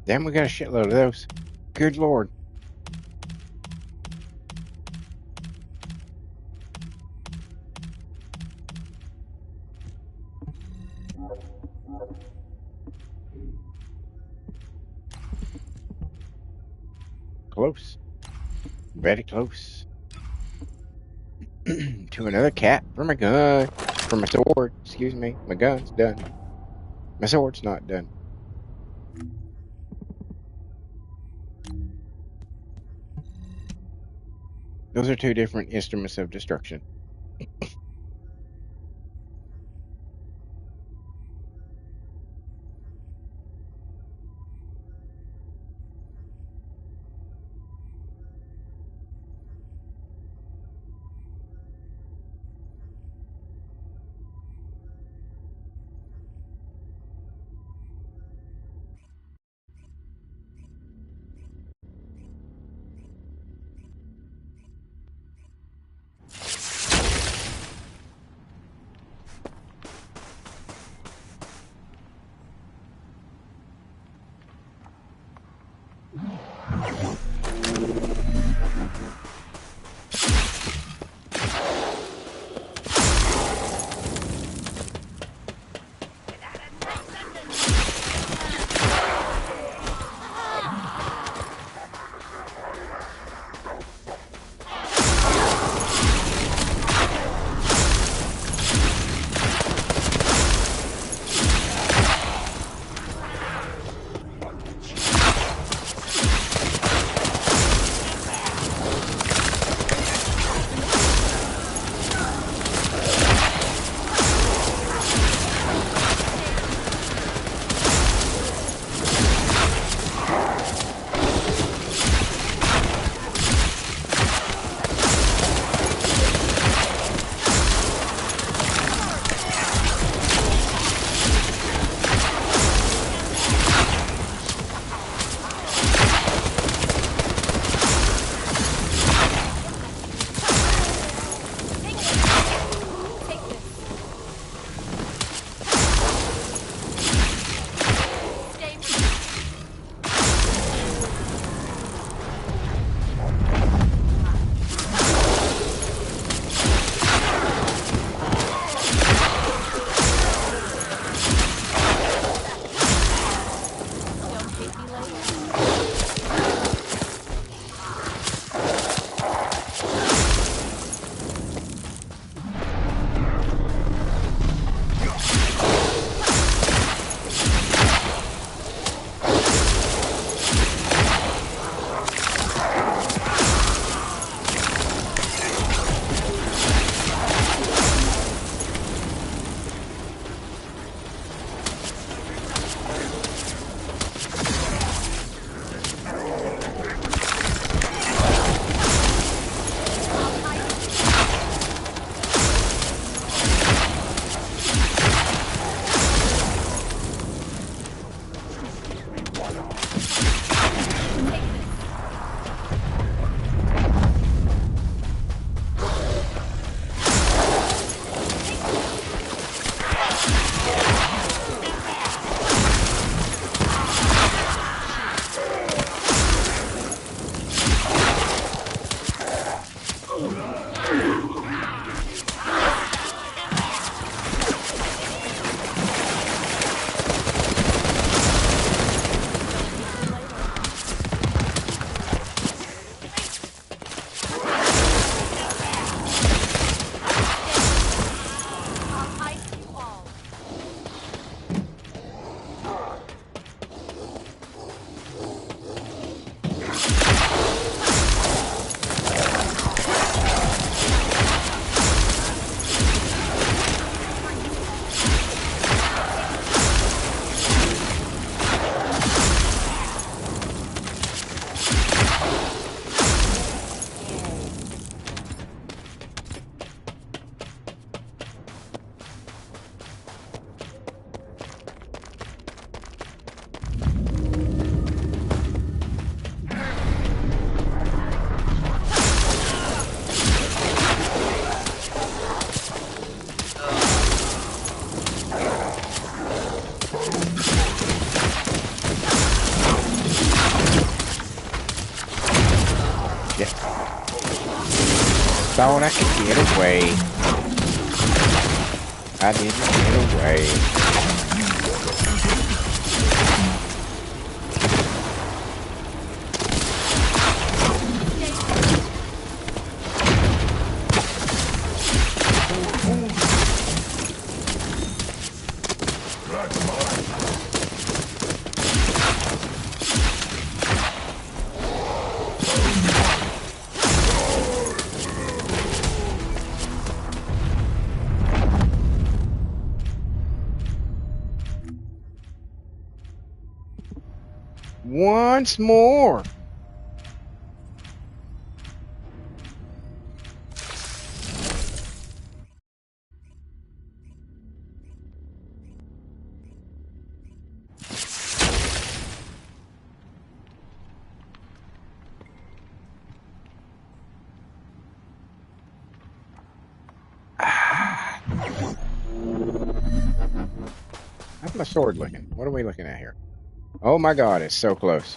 Damn, we got a shitload of those. Good Lord. Close. Very close. To another cat for my gun. For my sword. Excuse me. My gun's done. My sword's not done. Those are two different instruments of destruction. thought I could get away. I didn't get away. Once more. How's my sword looking? What are we looking at here? Oh my God, it's so close.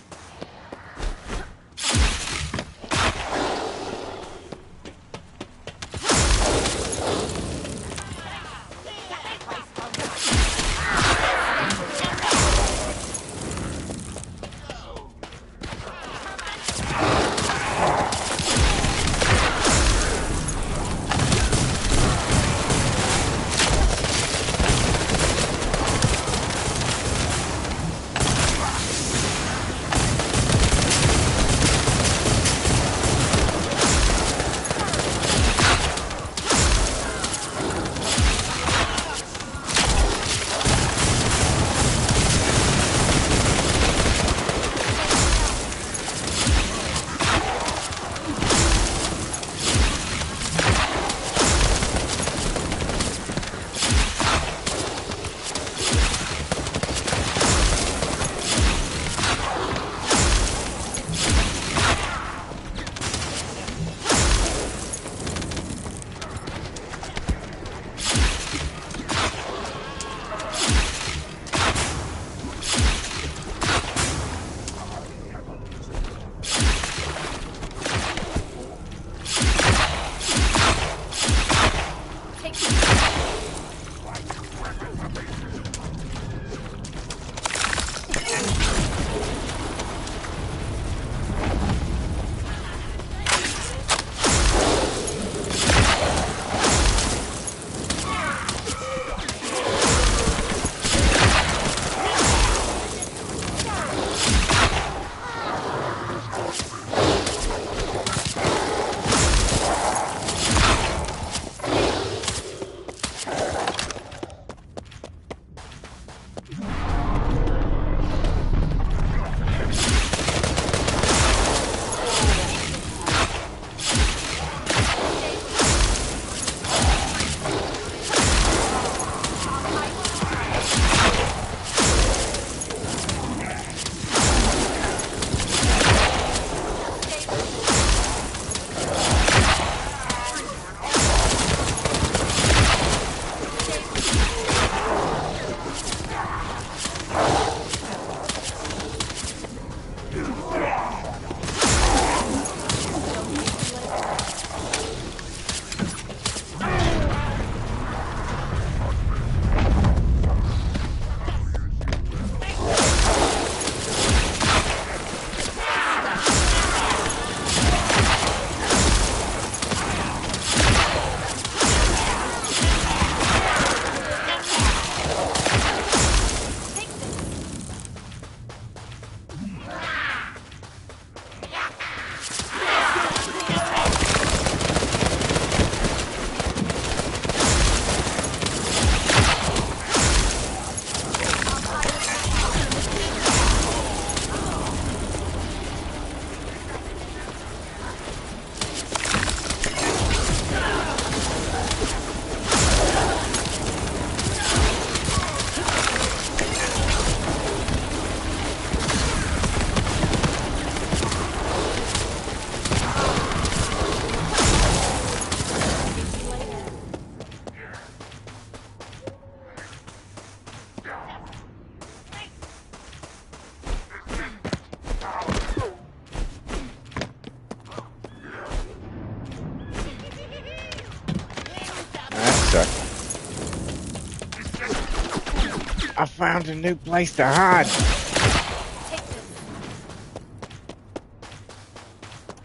found a new place to hide. Take this.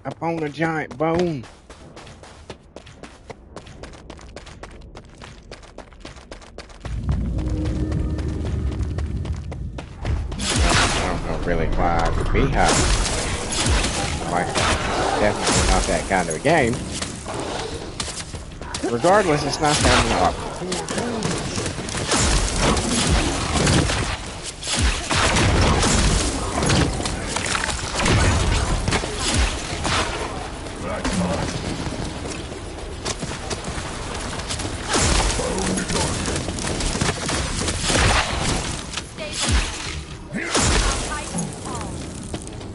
Up on a giant bone. I don't know really why I would be hiding. Like, definitely not that kind of a game. Regardless, it's nice to have an option.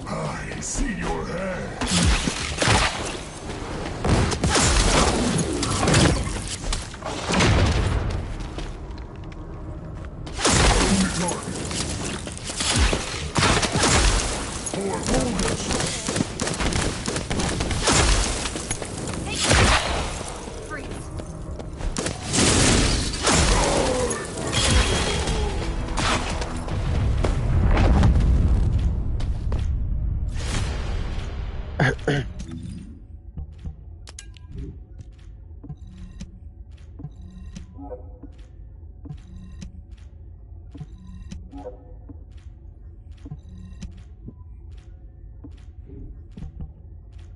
I see your hand.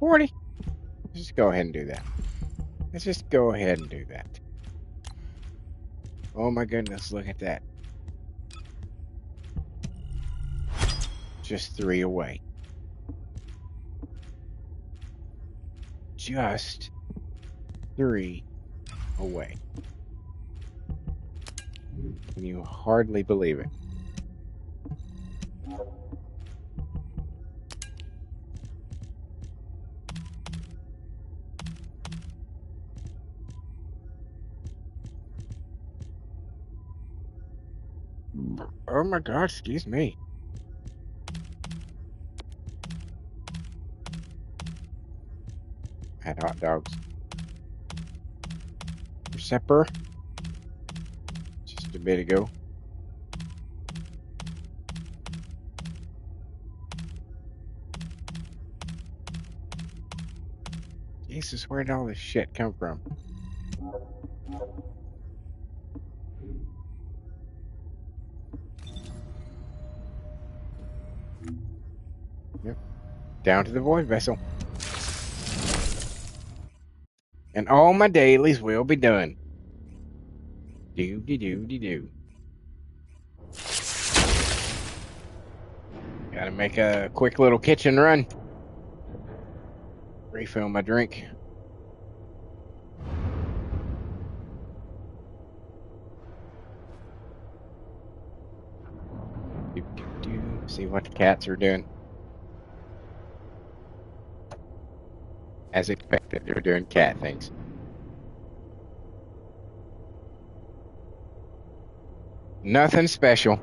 $40. Let's just go ahead and do that. Let's just go ahead and do that. Oh my goodness, look at that. Just 3 away. Just 3 away. Can you hardly believe it? Oh my God, excuse me. Had hot dogs for supper just a bit ago. Jesus, where did all this shit come from? Yep. Down to the void vessel. And all my dailies will be done. Do. Gotta make a quick little kitchen run. Refill my drink. See what the cats are doing. As expected, they're doing cat things. Nothing special.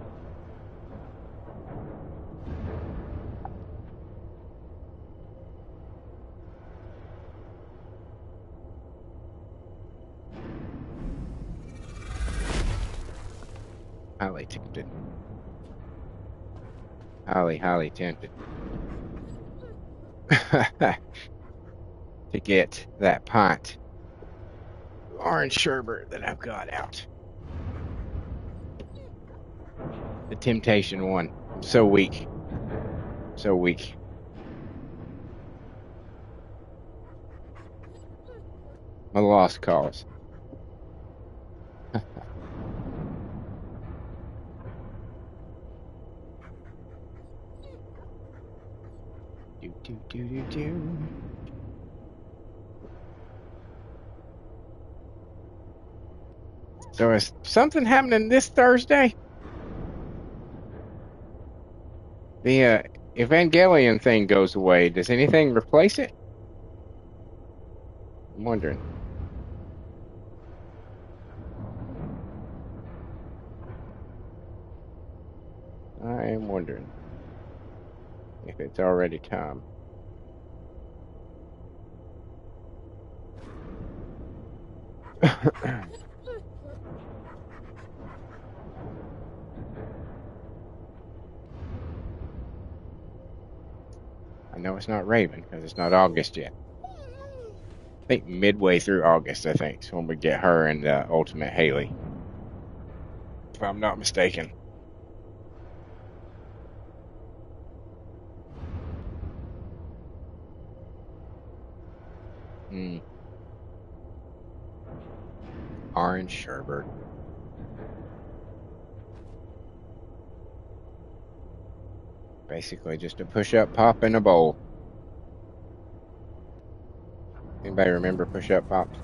Highly tempted. Highly tempted. To get that pint of orange sherbet that I've got out. The temptation one. I'm so weak. So weak. My lost cause. Do. So is something happening this Thursday? The Evangelion thing goes away. Does anything replace it? I'm wondering. I am wondering if it's already time. I know it's not Raven because it's not August yet. I think midway through August, I think, is when we get her and Ultimate Haley. If I'm not mistaken. Orange sherbet. Basically just a push-up pop in a bowl. Anybody remember push-up pops?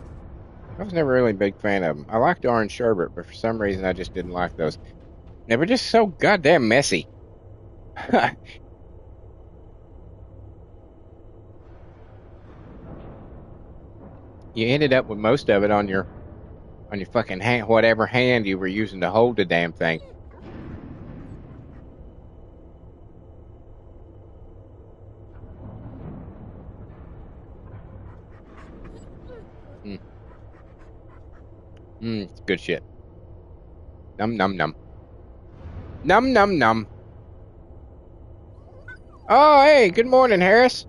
I was never really a big fan of them. I liked orange sherbet, but for some reason I just didn't like those. They were just so goddamn messy. You ended up with most of it on your fucking hand, whatever hand you were using to hold the damn thing. It's good shit. Num num num. Num num num. Oh, hey, good morning, Harris.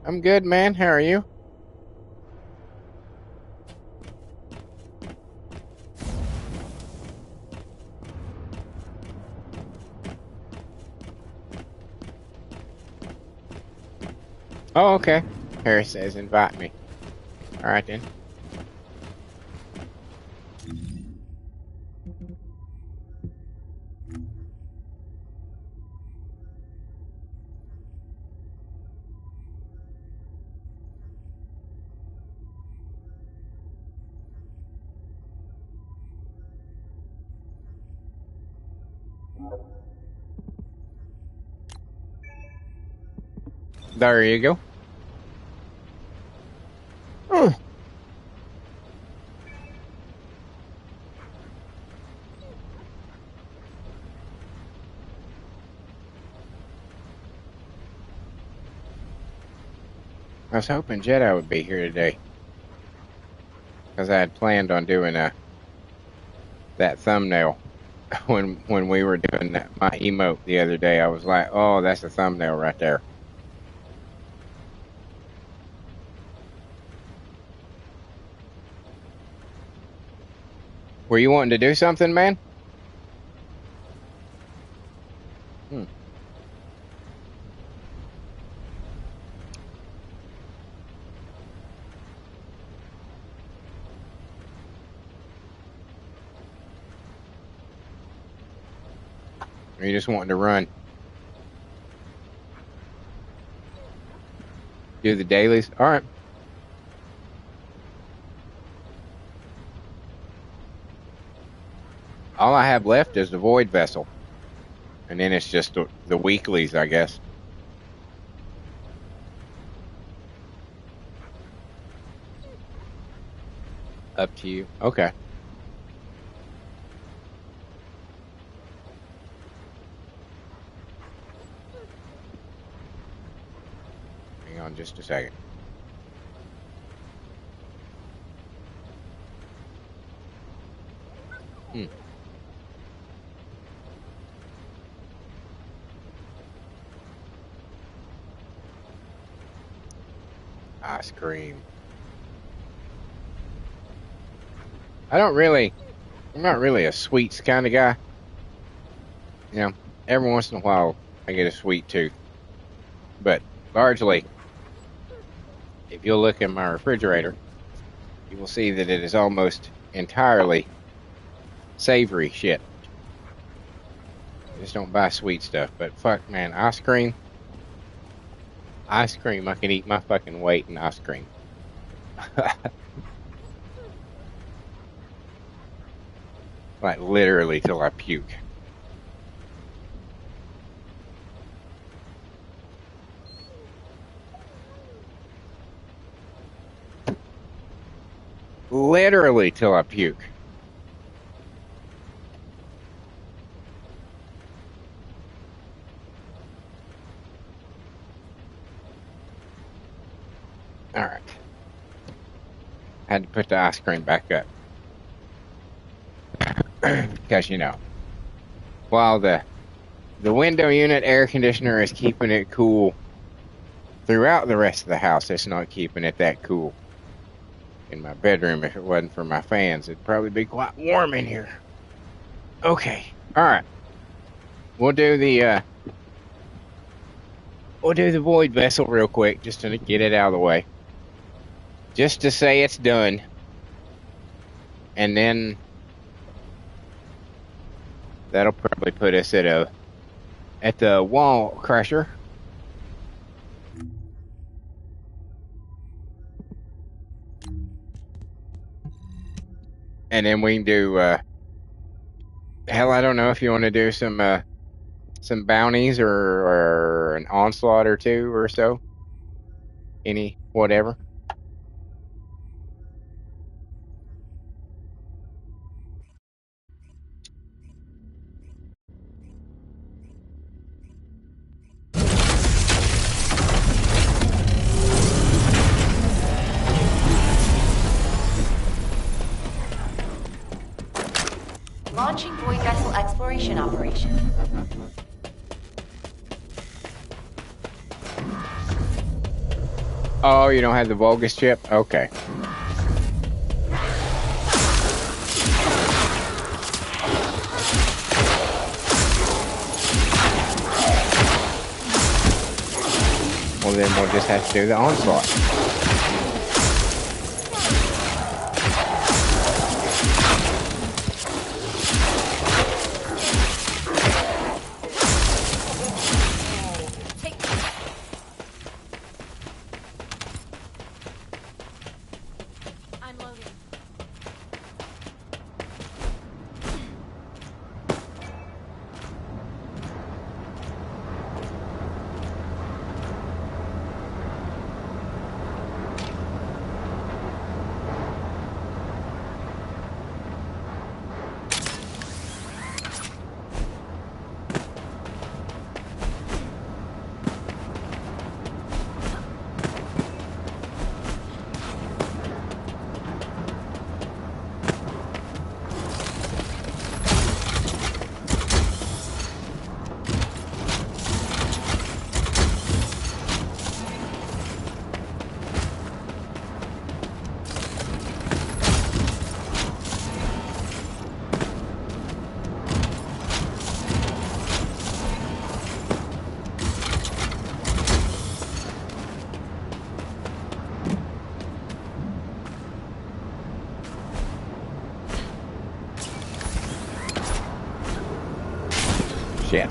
I'm good, man. How are you? Oh, okay. Harris says invite me. All right, then. There you go. Oh. I was hoping Jedi would be here today, because I had planned on doing that thumbnail when we were doing my emote the other day. I was like, oh, that's a thumbnail right there. Were you wanting to do something, man? Or you just wanting to run? Do the dailies? All right. All I have left is the Void Vessel. And then it's just the weeklies, I guess. Up to you. Okay. Hang on just a second. Ice cream. I'm not really a sweets kind of guy. You know, every once in a while I get a sweet tooth. But largely, if you'll look in my refrigerator, you will see that it is almost entirely savory shit. I just don't buy sweet stuff. But fuck, man, ice cream, I can eat my fucking weight in ice cream. Like literally till I puke. Literally till I puke. All right. Had to put the ice cream back up. Because, you know, while the The window unit air conditioner is keeping it cool throughout the rest of the house. It's not keeping it that cool. In my bedroom, if it wasn't for my fans, it'd probably be quite warm in here. Okay. All right. We'll do the void vessel real quick just to get it out of the way. Just to say it's done. And then that'll probably put us at the wall crusher. And then we can do hell, I don't know if you want to do some bounties or an onslaught or two or so. Any whatever. Launching void vessel exploration operation. Oh, you don't have the Vulgus chip? Okay. Well, then we'll just have to do the onslaught. Shit.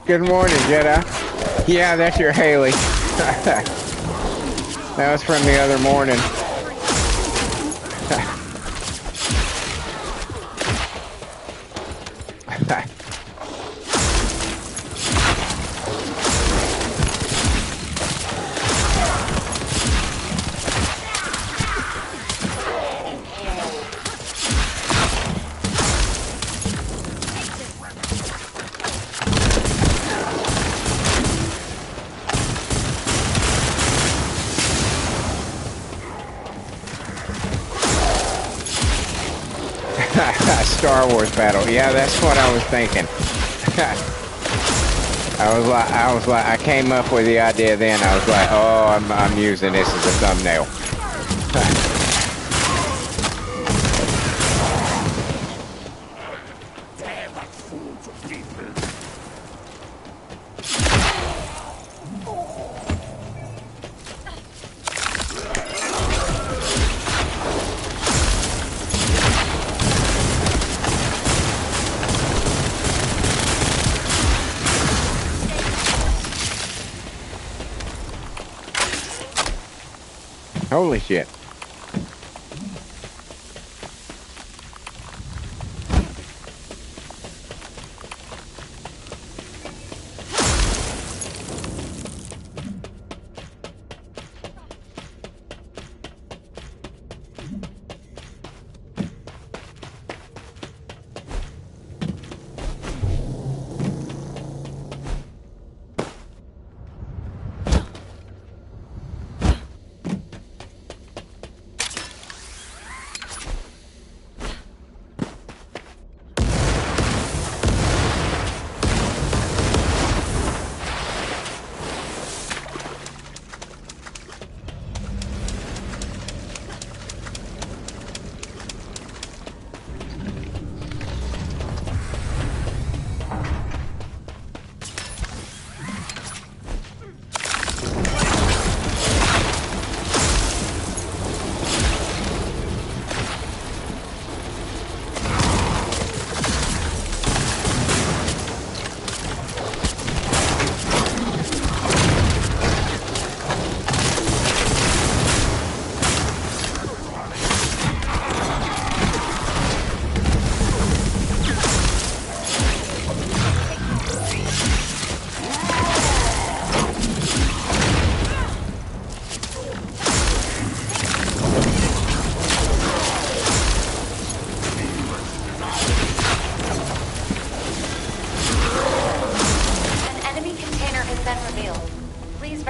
Good morning, Jedi. Yeah, that's your Haley. That was from the other morning. Star Wars battle. Yeah, that's what I was thinking. I was like, I came up with the idea then. I was like, oh, I'm using this as a thumbnail. Holy shit.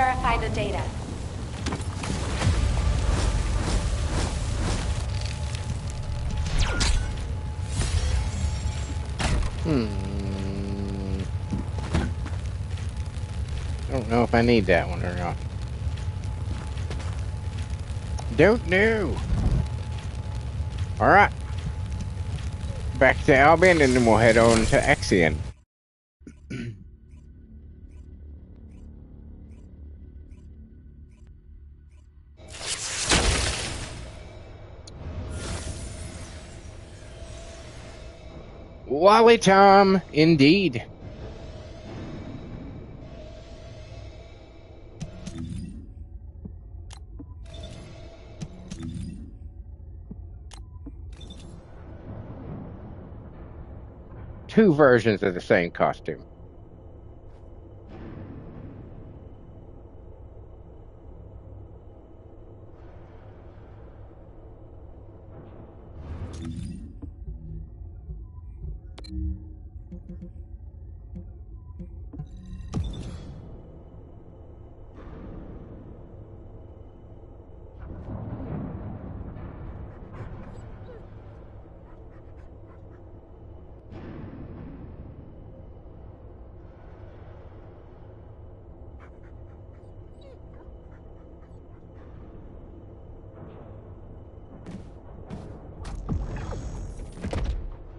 verify the data. I don't know if I need that one or not. Don't know. Alright. Back to Albion and then we'll head on to Axion. Wally Tom, indeed. Two versions of the same costume.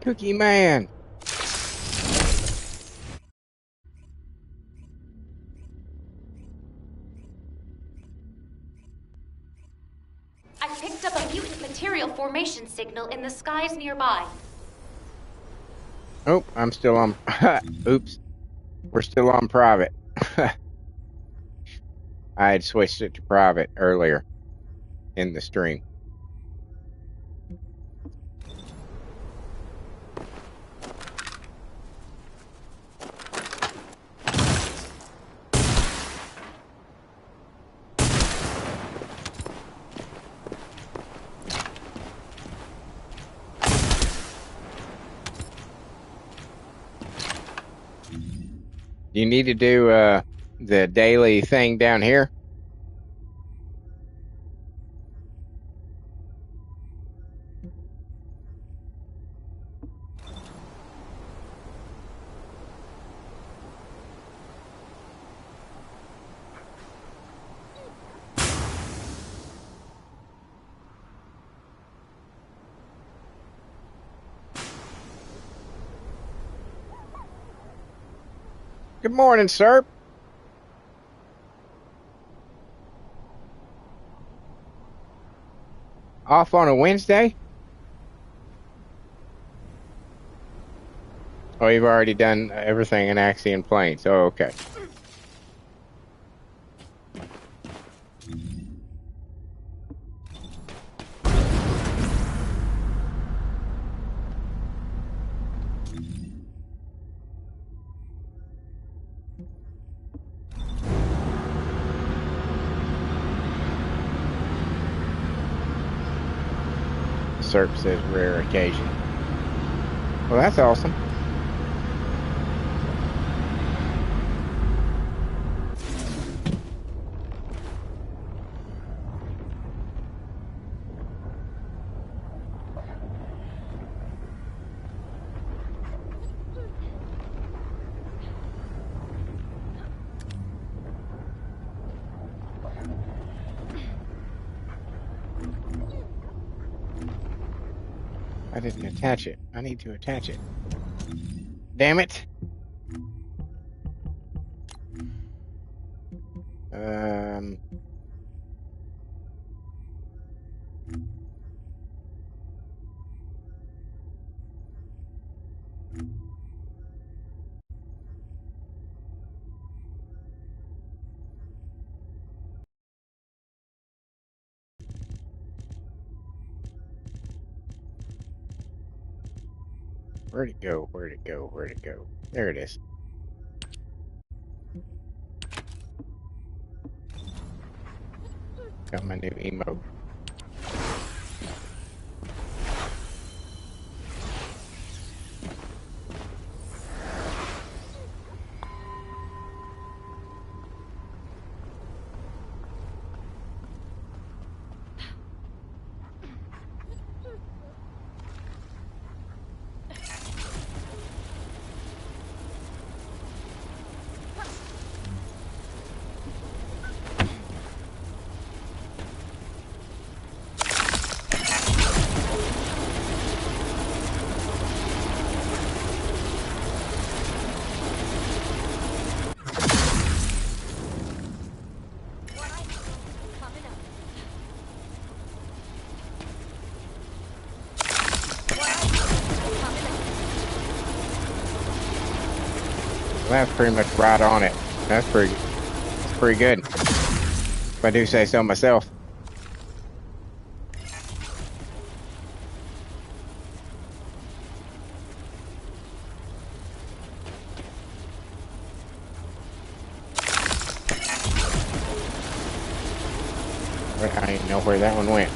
Cookie Man. I picked up a mutant material formation signal in the skies nearby. Oh, I'm still on. Oops. We're still on private. I had switched it to private earlier in the stream. You need to do the daily thing down here. Good morning, sir. Off on a Wednesday? Oh, you've already done everything in Axiom Plains. Oh, okay. Serp says rare occasion. Well, that's awesome. I didn't attach it. I need to attach it. Damn it. Where'd it go? Where'd it go? Where'd it go? There it is. Got my new emote. Well, that's pretty much right on it. That's pretty good. If I do say so myself. I didn't know where that one went.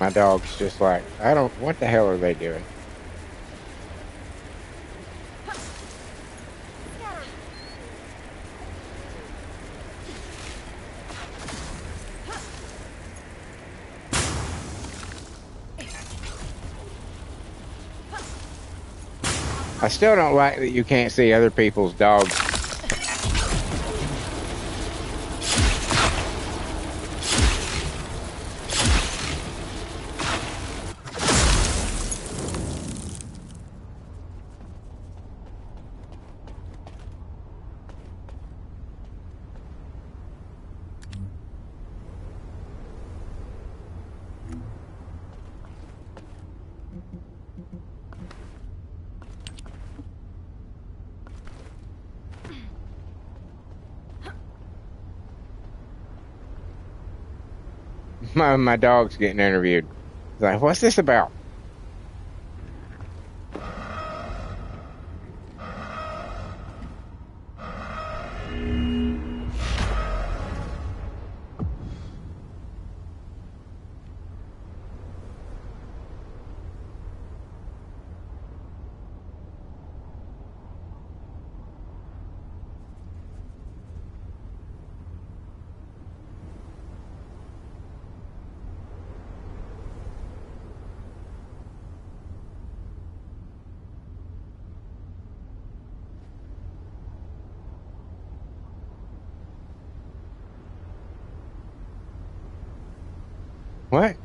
My dog's just like, what the hell are they doing? I still don't like that you can't see other people's dogs. My dog's getting interviewed. He's like, what's this about? What?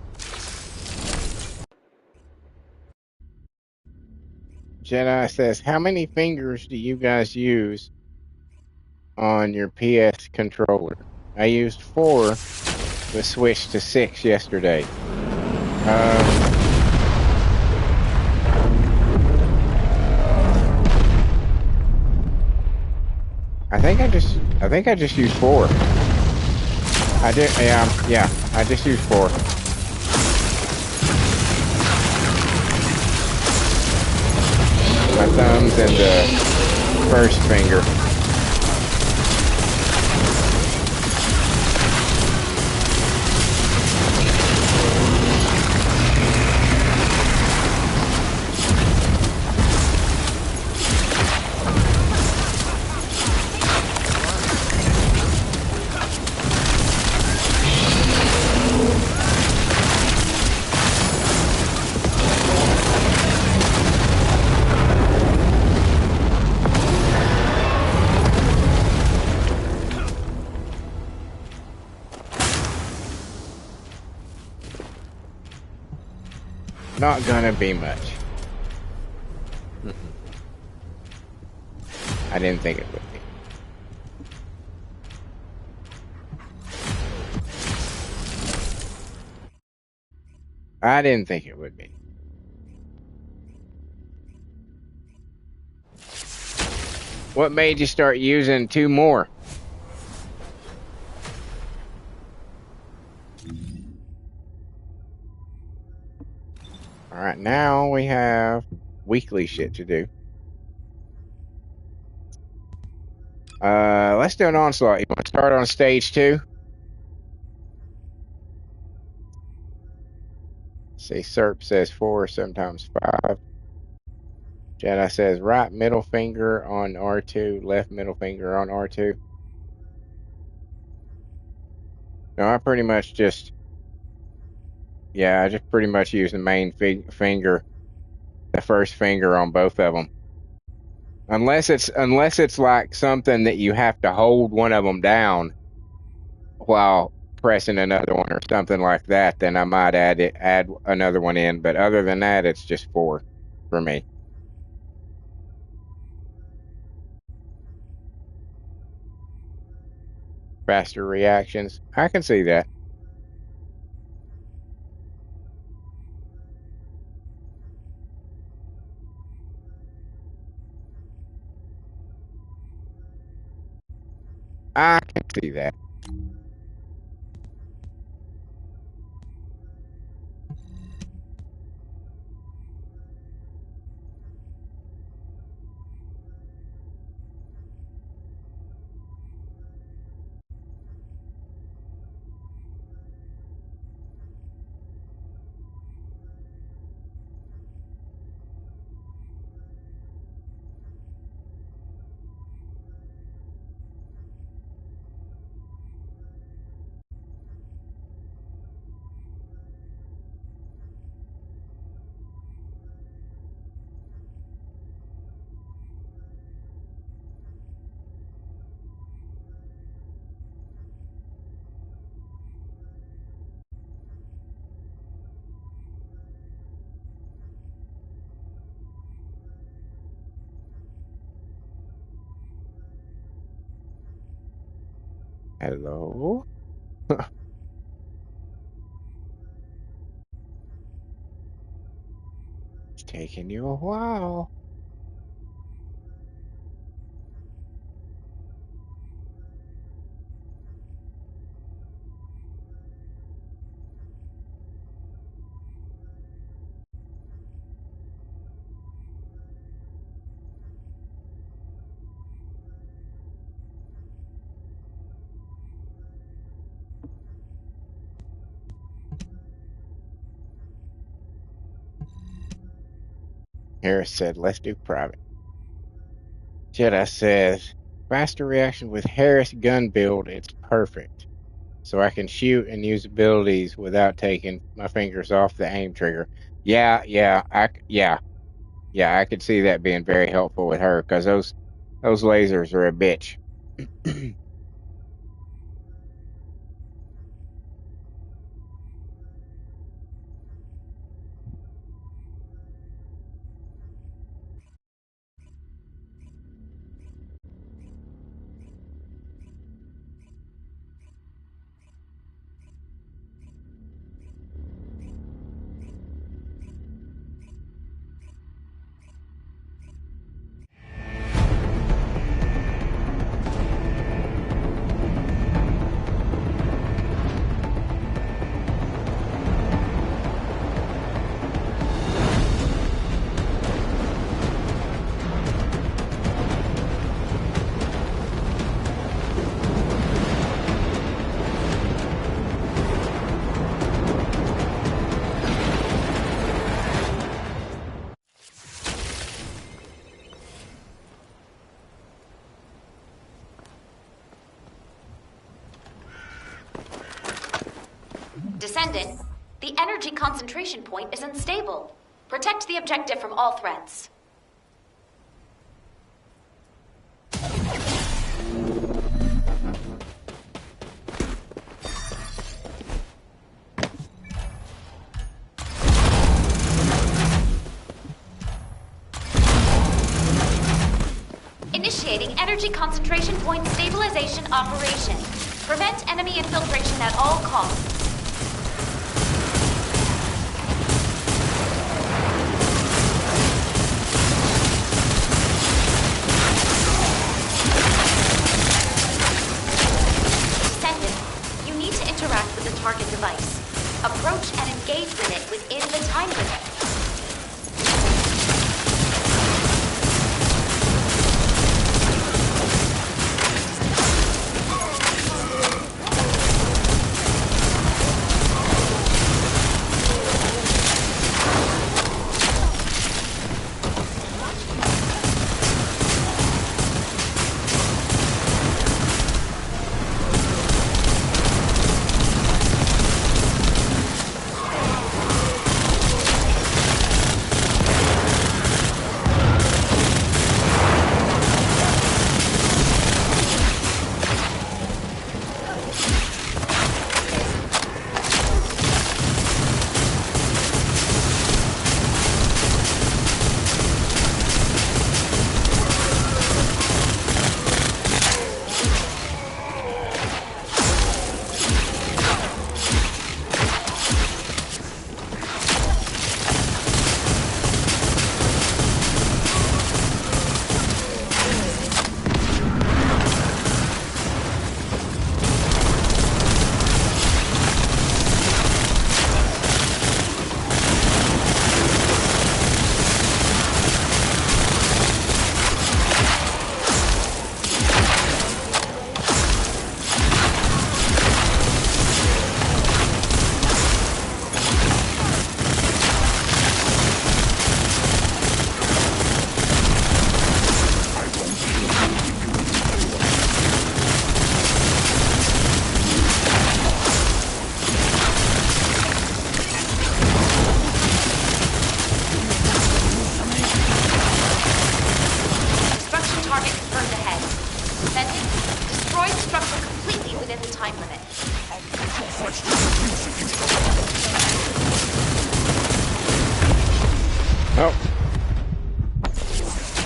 Jedi says, how many fingers do you guys use on your PS controller? I used 4, but switched to 6 yesterday. I think I just used 4. I did, yeah, I just used 4. My thumbs and the first finger. Not gonna be much. I didn't think it would be. I didn't think it would be. What made you start using 2 more? All right, now we have weekly shit to do. Let's do an onslaught. You want to start on stage 2? See, Serp says 4, sometimes 5. Jedi says right middle finger on R2, left middle finger on R2. No, I pretty much just, yeah, I just pretty much use the main finger, the first finger on both of them. Unless it's like something that you have to hold one of them down while pressing another one or something like that, then I might add another one in. But other than that, it's just 4 for me. Faster reactions. I can see that. I can see that. Hello. It's taking you a while. Harris said, let's do private. Jedi says, faster reaction with Harris gun build, it's perfect. So I can shoot and use abilities without taking my fingers off the aim trigger. Yeah, I could see that being very helpful with her because those lasers are a bitch. The energy concentration point is unstable. Protect the objective from all threats. Initiating energy concentration point stabilization operation. Prevent enemy infiltration at all costs. Descendant, you need to interact with the target device. Approach and engage with it within the time limit.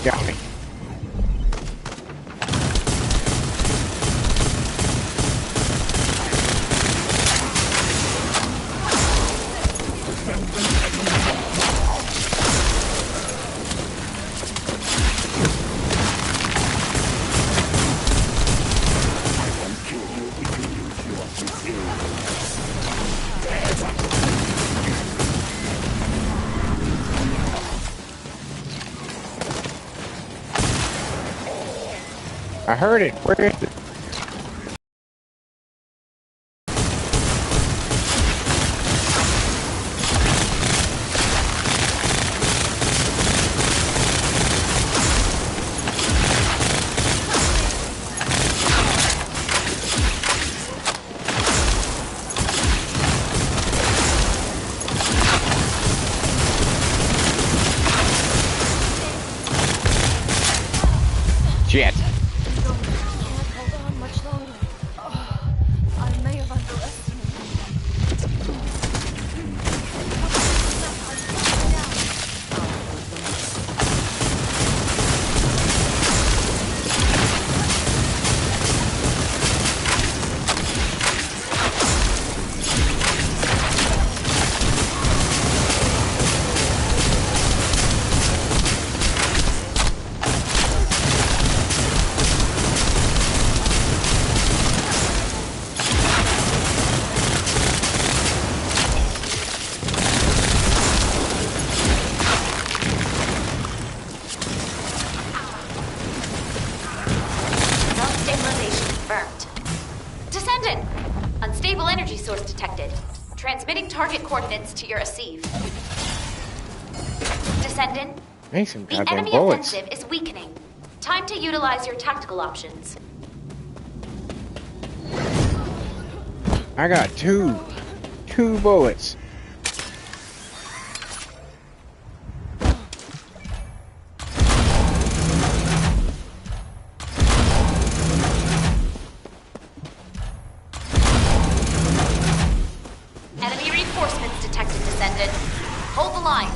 Got me. I heard it. Where is it? Shit. Descendant! Unstable energy source detected. Transmitting target coordinates to your receive. Descendant, Make some the goddamn enemy bullets. offensive is weakening. Time to utilize your tactical options. I got two bullets. Descendant. Hold the line.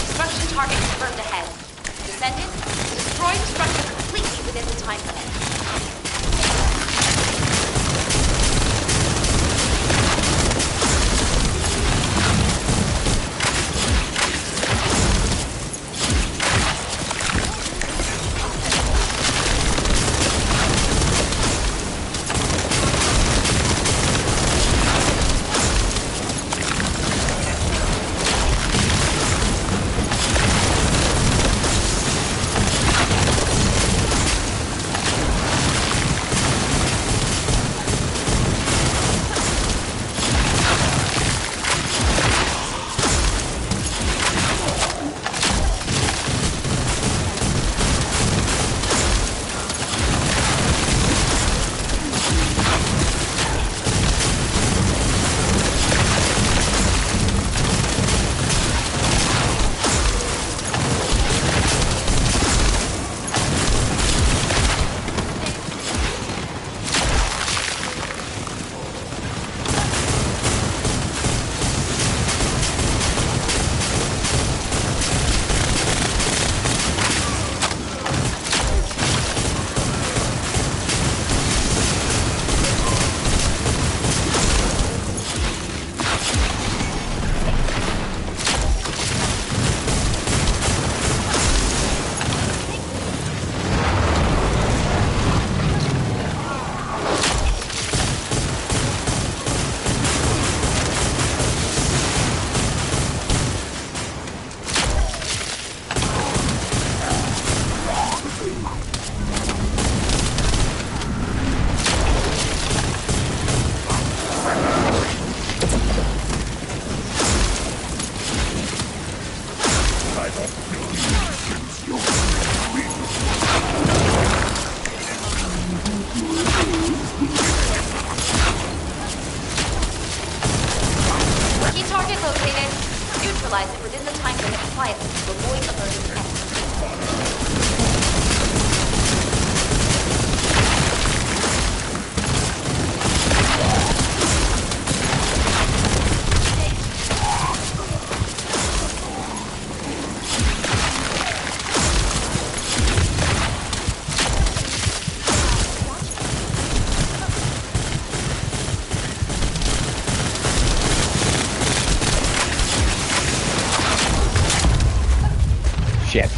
Destruction target confirmed ahead. Descendant, destroy the structure completely within the time limit. Neutralize it within the time limit quietly to avoid alerting enemies. Shit.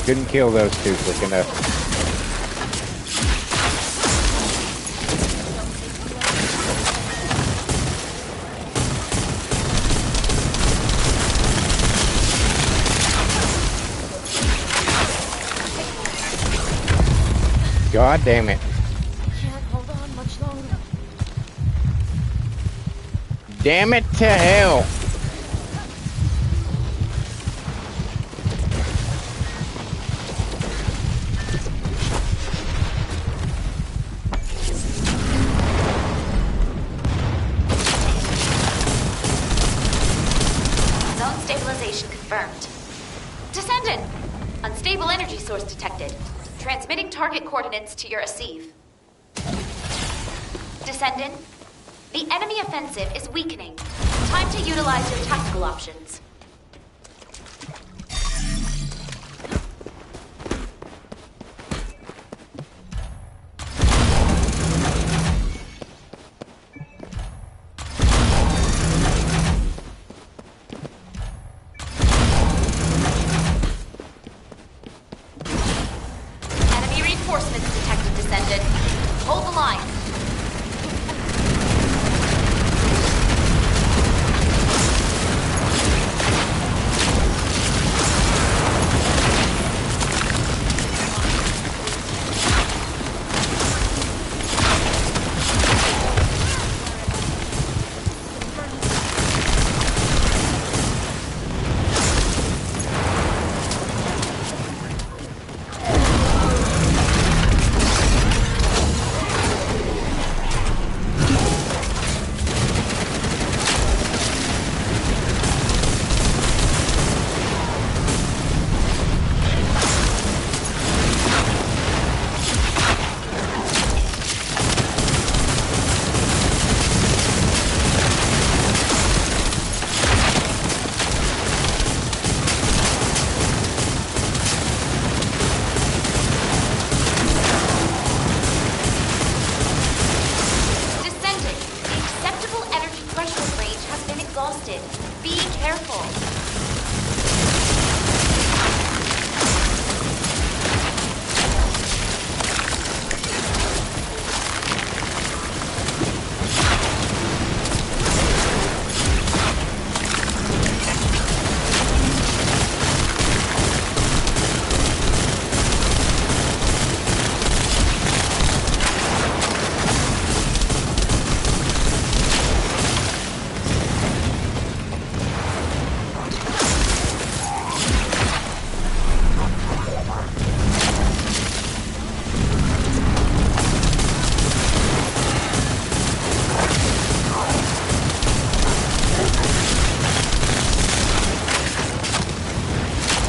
Couldn't kill those two quick enough. God damn it. Can't hold on much longer. Damn it to hell. Zone stabilization confirmed. Descendant! Unstable energy source detected. Transmitting target coordinates to your Asive. Descendant, The enemy offensive is weakening. Time to utilize your tactical options. Enemy reinforcements detected, Descendant. Hold the line. Descendant, the acceptable energy threshold range has been exhausted. Be careful.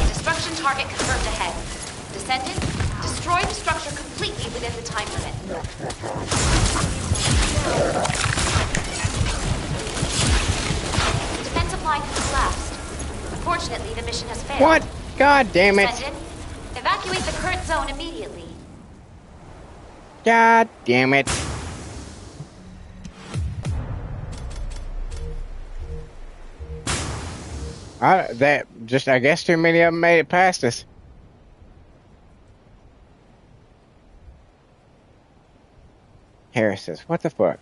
Destruction target confirmed ahead. Descendant, destroy the structure completely within the time limit. Defensive line has collapsed. Unfortunately, the mission has failed. What? God damn it. Descendant, evacuate the current zone immediately. God damn it. I guess too many of them made it past us. Harris says, what the fuck?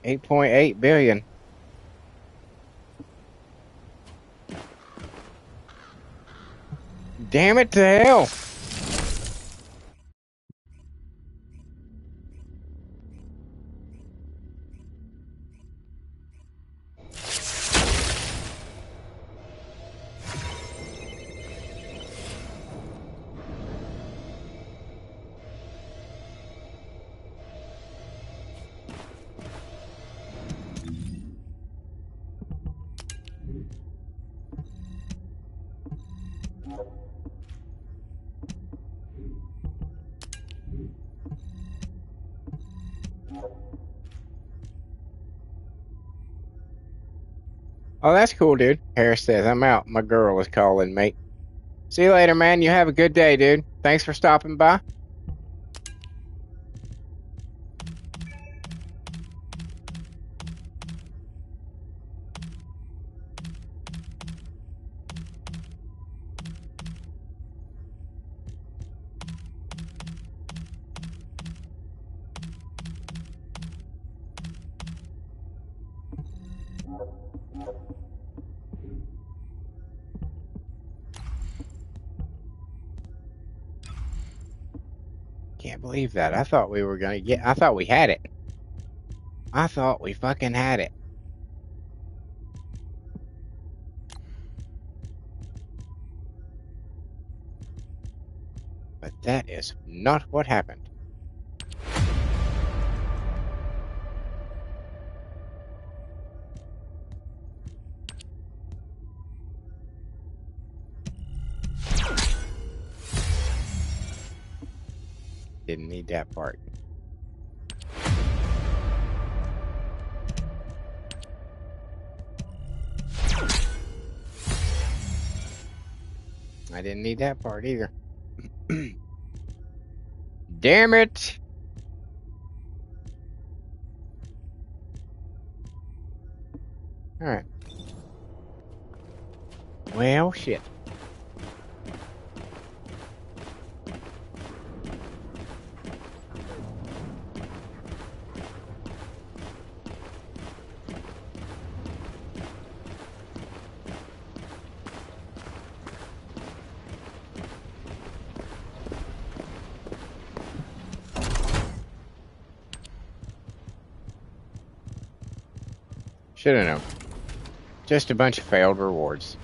8.8 billion. Damn it to hell. Oh, that's cool, dude. Harris says, I'm out. My girl is calling, mate. See you later, man. You have a good day, dude. Thanks for stopping by. Can't believe that. I thought we were gonna get. I thought we had it. I thought we fucking had it. But that is not what happened. Didn't need that part. I didn't need that part either. Damn it! Alright. Well, shit. Should have known. Just a bunch of failed rewards.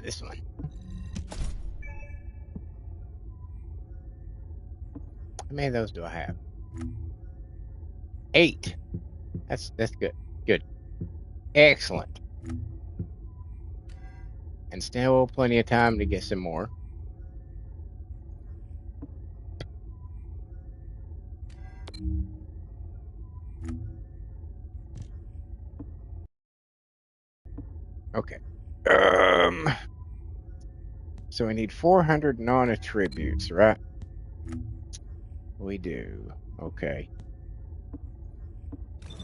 This one. How many of those do I have? 8. That's good. Good. Excellent. And still plenty of time to get some more. Okay. So we need 400 non-attributes, right? We do. Okay.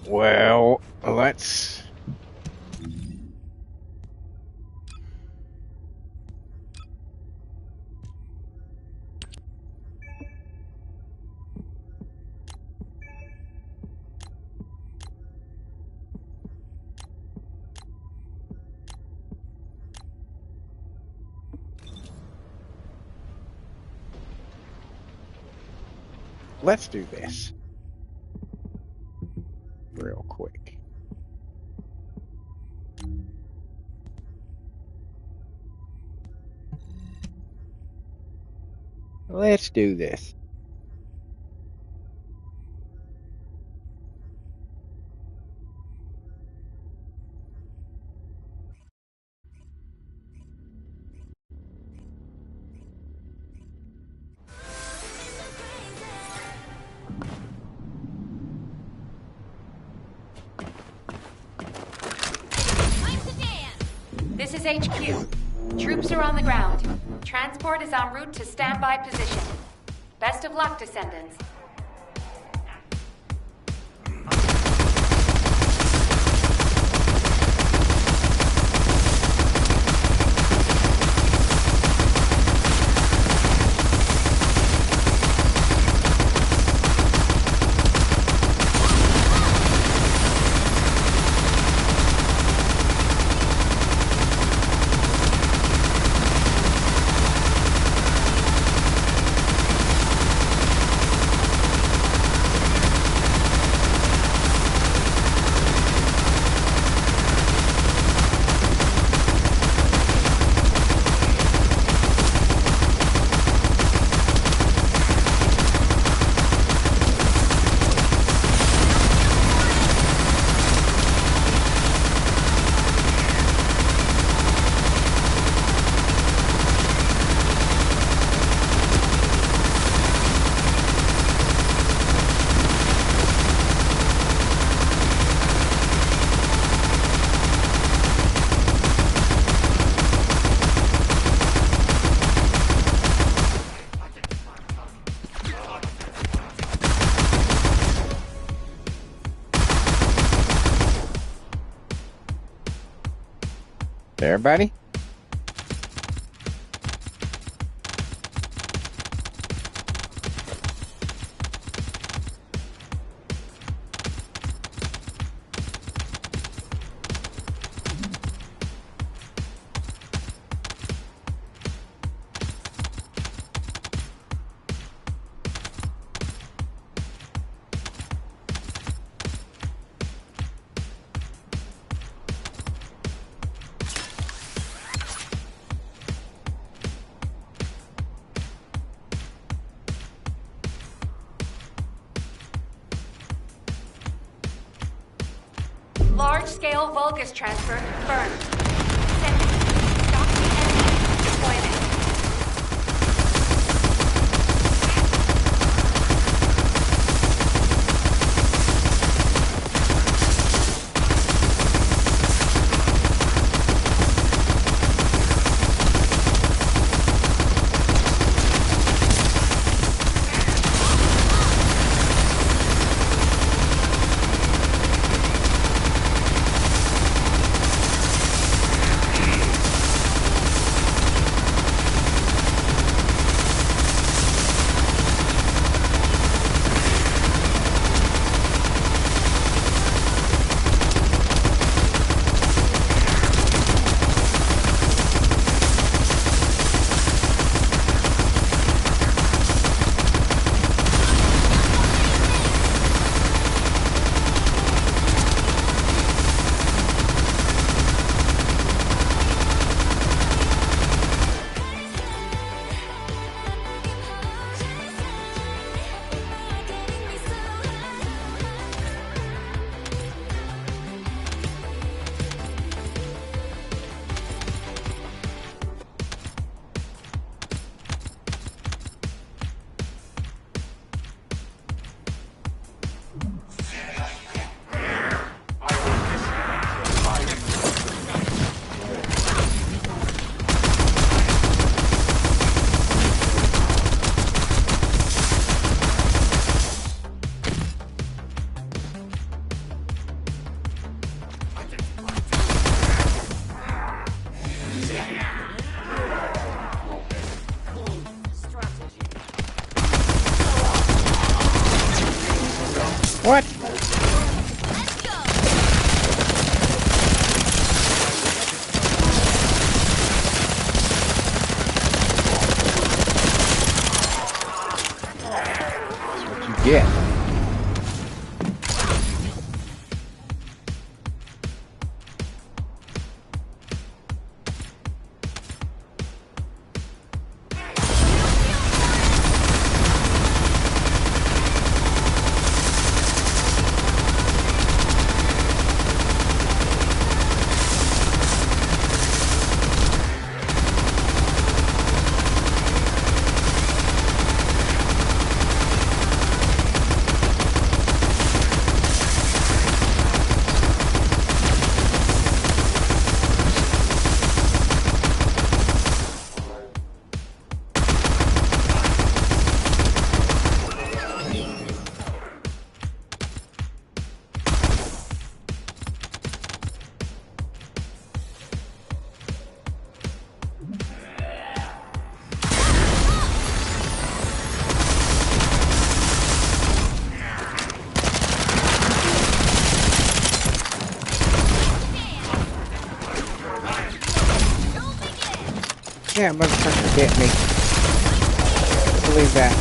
Well, let's... Let's do this real quick. Let's do this. This is HQ. Troops are on the ground. Transport is en route to standby position. Best of luck, Descendants. Everybody? scale Vulgus transfer confirmed. Descendant, stop the enemy. Deployment. What? That's what you get. Yeah, motherfucker bit me. I believe that.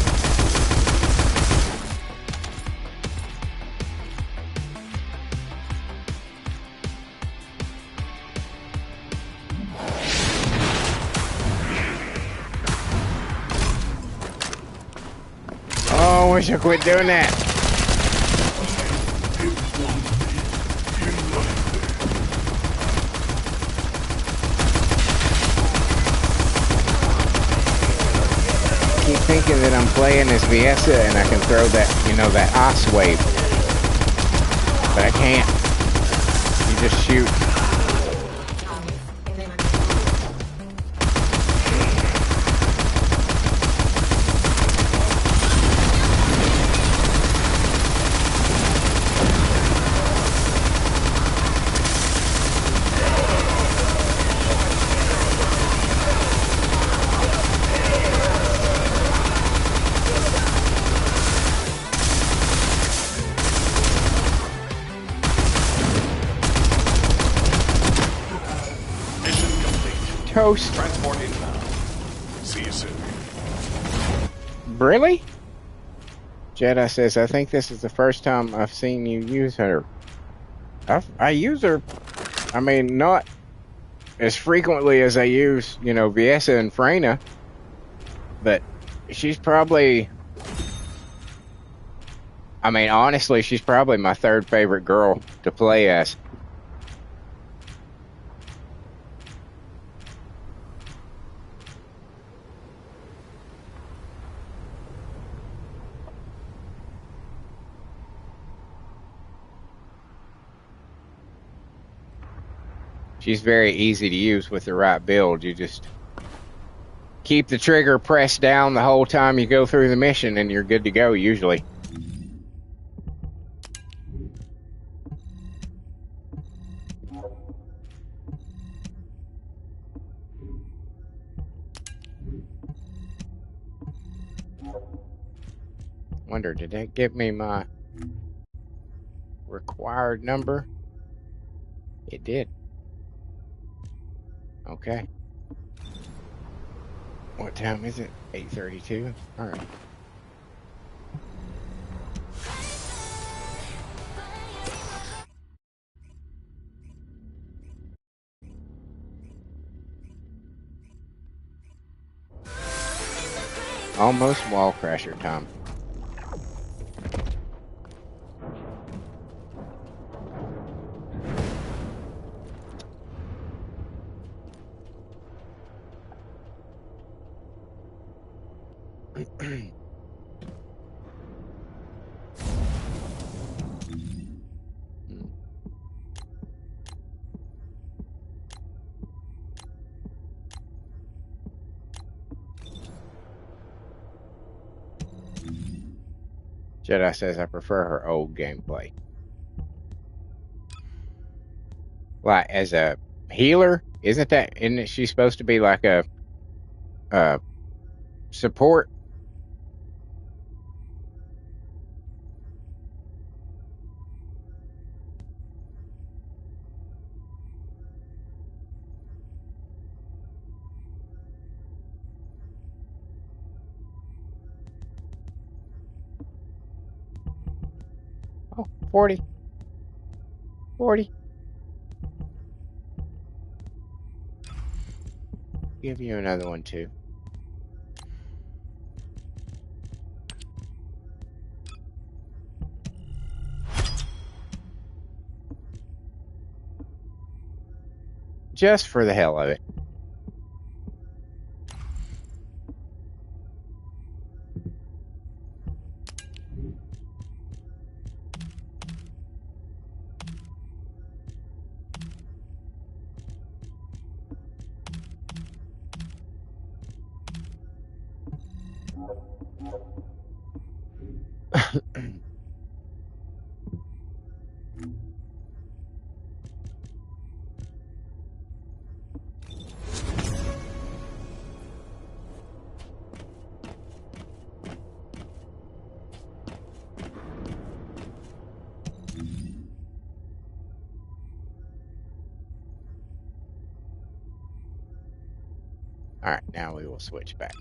Oh, I wish I quit doing that. Keep thinking that I'm playing as Viessa and I can throw that, you know, that ice wave. But I can't. You just shoot. Toast. Transport inbound. See you soon. Really? Jedi says, I think this is the first time I've seen you use her. I use her, I mean, not as frequently as I use, you know, Viessa and Freyna, but she's probably, I mean, honestly, she's probably my third favorite girl to play as. She's very easy to use with the right build. You just keep the trigger pressed down the whole time you go through the mission, and you're good to go, usually. Wonder, did that give me my required number? It did. Okay. What time is it? 8:32? All right. Almost wall crasher time. Jedi says I prefer her old gameplay. Like as a healer, isn't she supposed to be like a support? Oh, 40. 40. Give you another one too. Just for the hell of it. All right, now we will switch back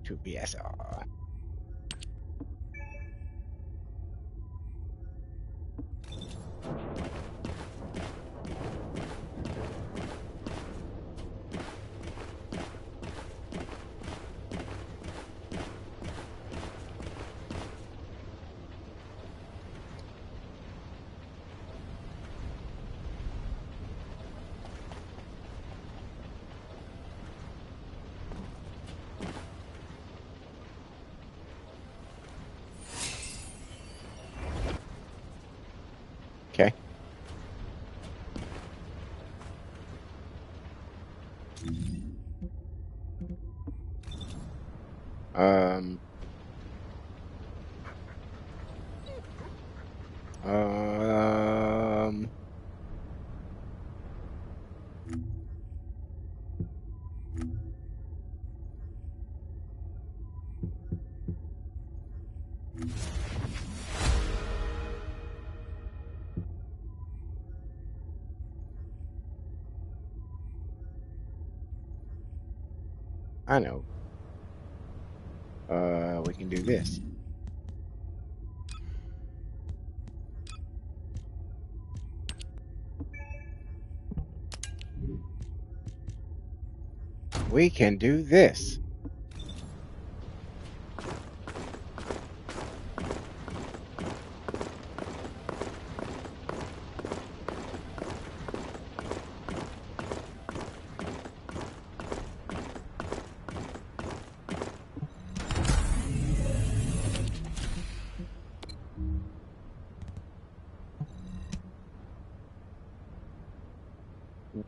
to BSR. Okay. Um. I know. We can do this. We can do this.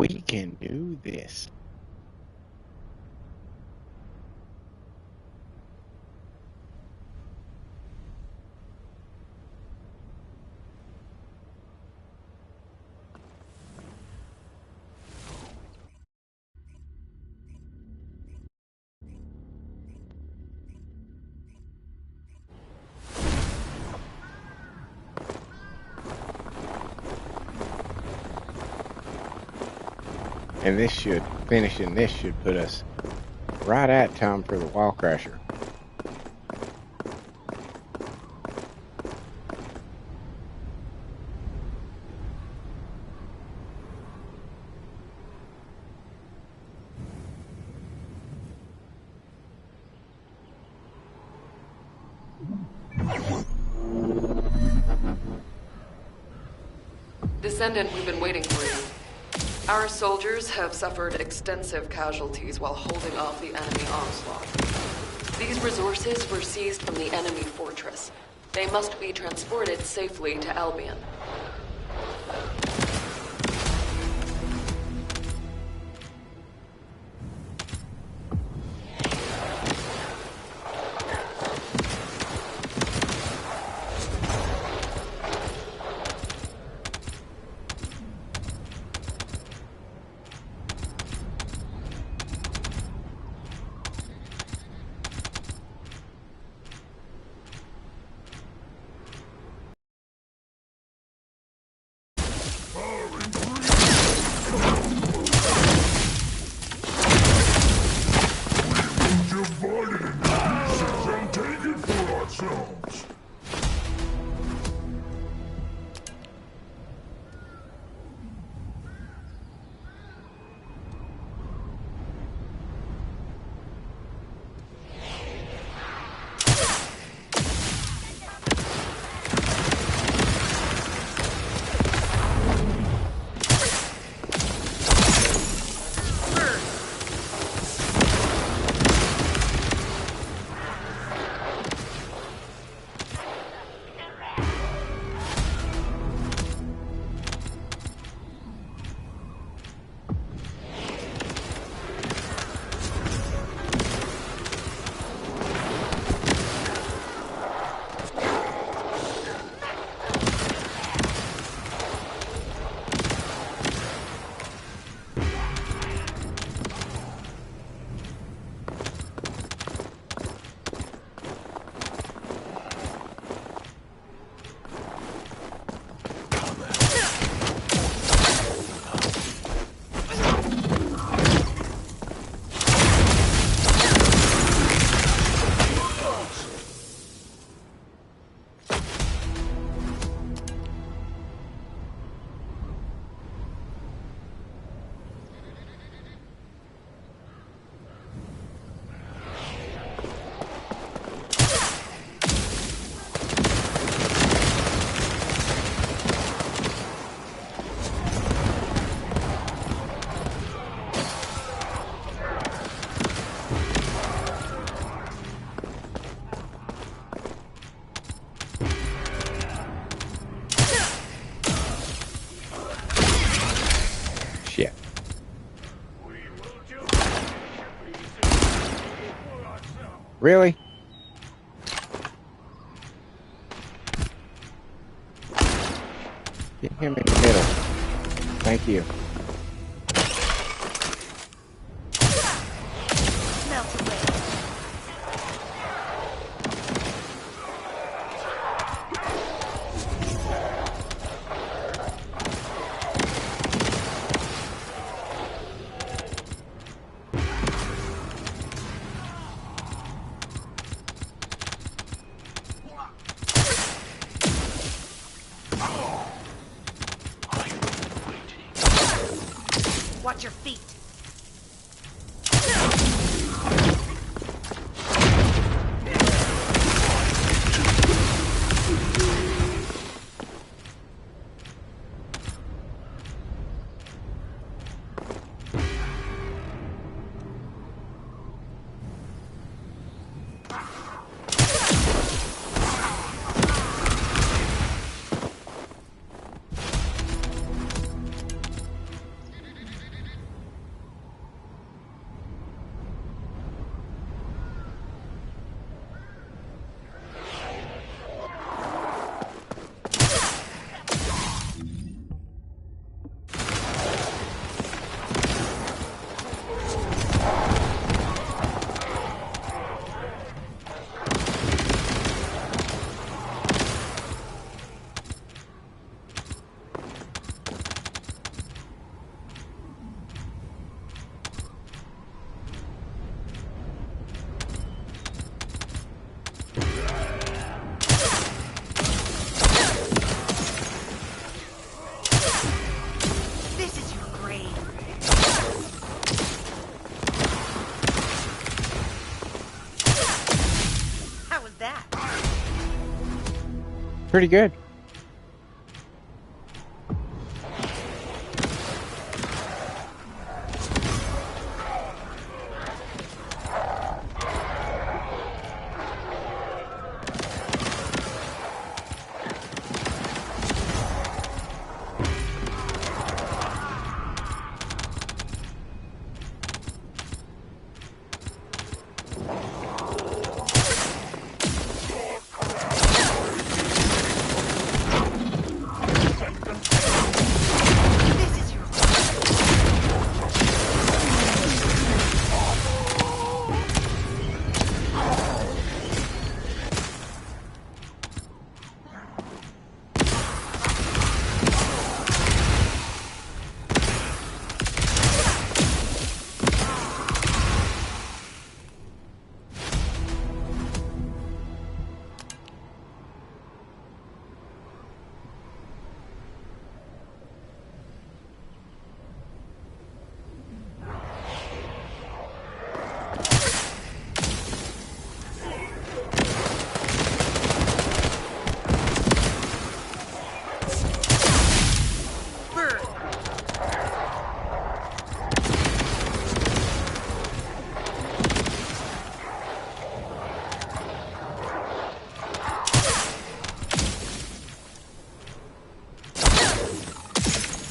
We can do this. And finishing this should put us right at time for the wall crasher. Descendant, we've been waiting for you. Our soldiers have suffered extensive casualties while holding off the enemy onslaught. These resources were seized from the enemy fortress. They must be transported safely to Albion. Really? Get him in the middle. Thank you. Melt away. Pretty good.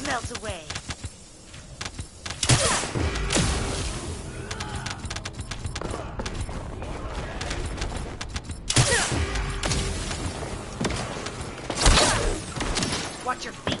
Melt away. Watch your feet.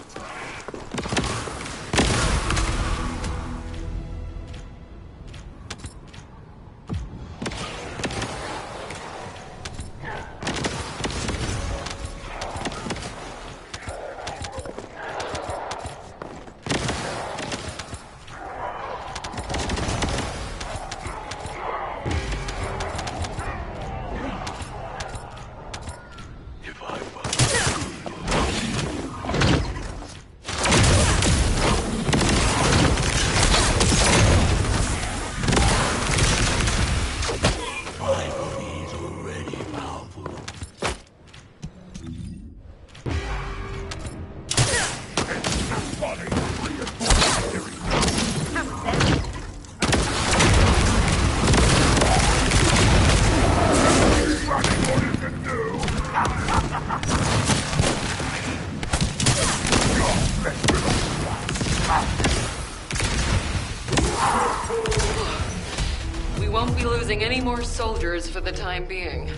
We won't be losing any more soldiers for the time being.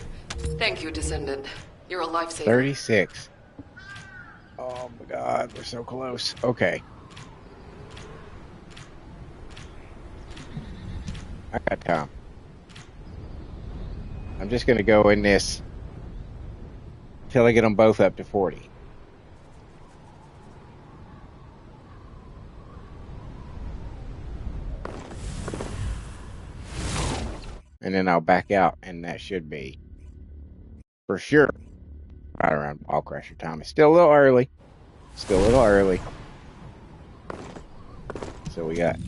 Thank you, Descendant. You're a lifesaver. 36. Oh my god, we're so close. Okay. I got time. I'm just going to go in this till I get them both up to 40. And then I'll back out, and that should be, for sure, right around ball crusher time. It's still a little early. Still a little early. So we got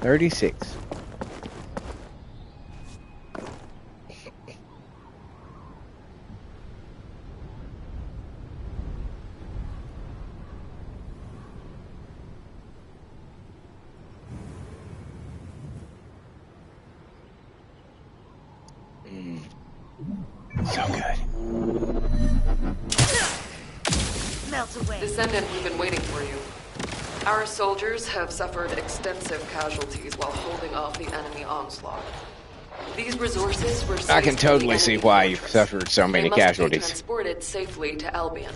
36. So good. Melt away. Descendant, we've been waiting for you. Our soldiers have suffered extensive casualties while holding off the enemy onslaught. These resources were seized I can from the totally see enemy why you've fortress. suffered so They many must be casualties. transported safely to Albion.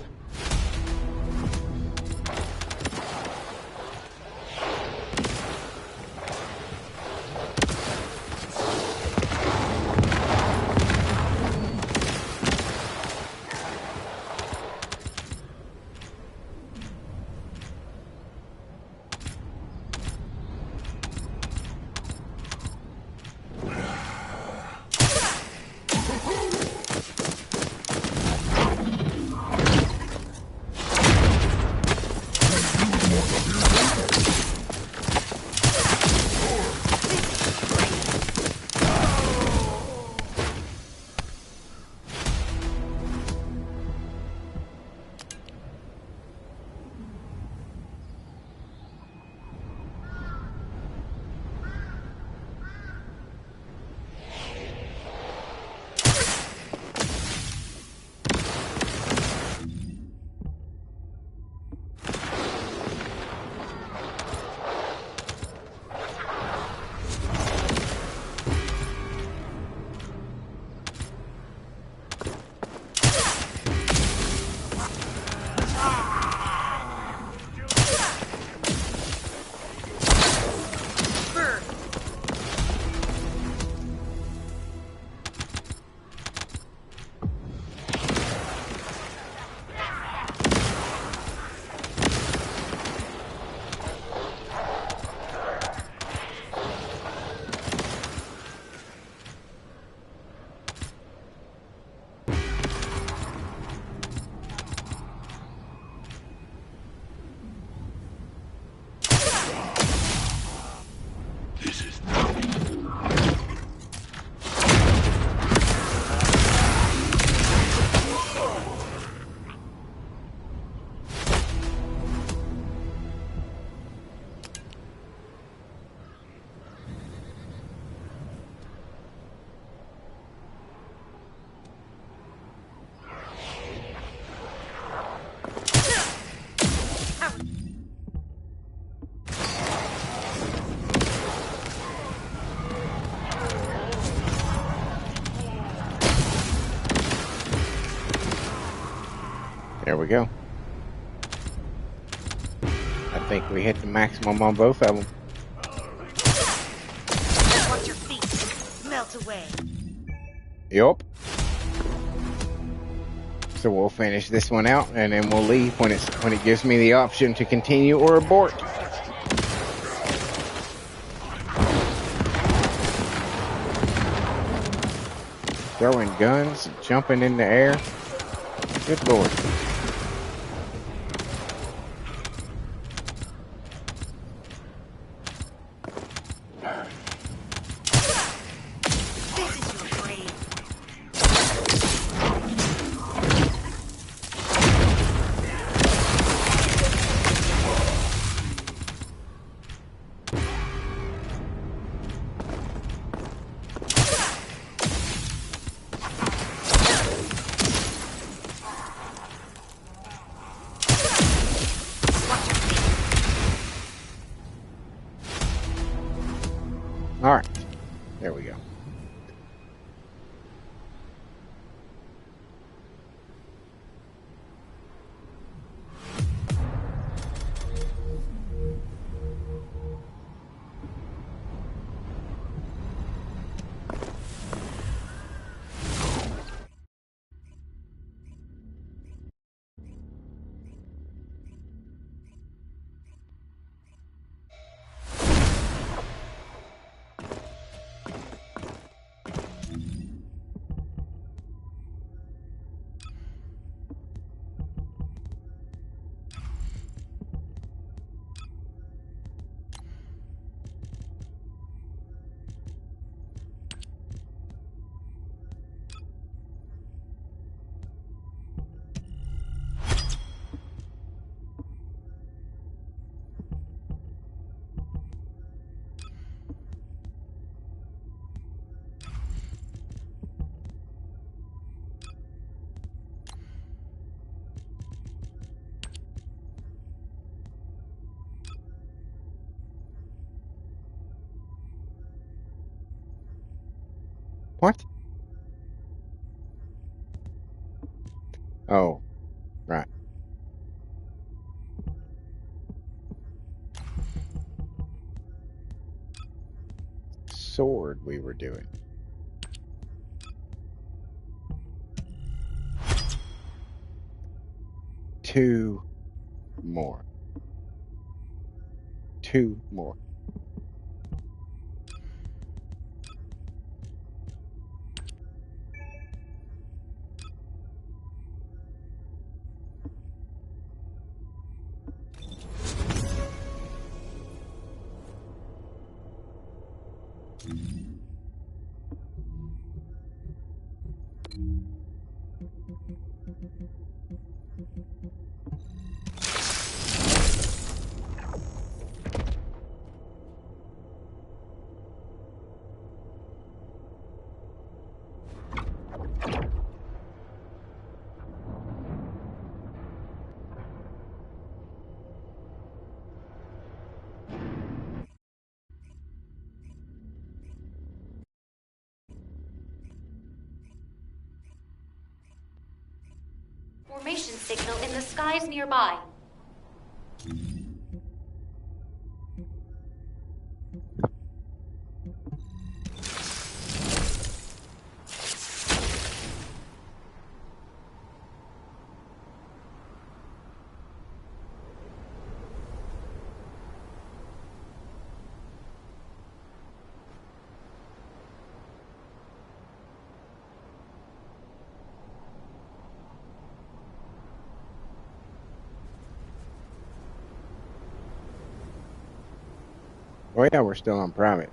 There we go. I think we hit the maximum on both of them. Watch your feet. Melt away. Yup. So we'll finish this one out, and then we'll leave when it gives me the option to continue or abort. Throwing guns, jumping in the air. Good lord. This is your grave. All right. There we go. What? Oh, right. Sword we were doing. Two more. Two more. Formation signal in the skies nearby. Oh yeah, we're still on private.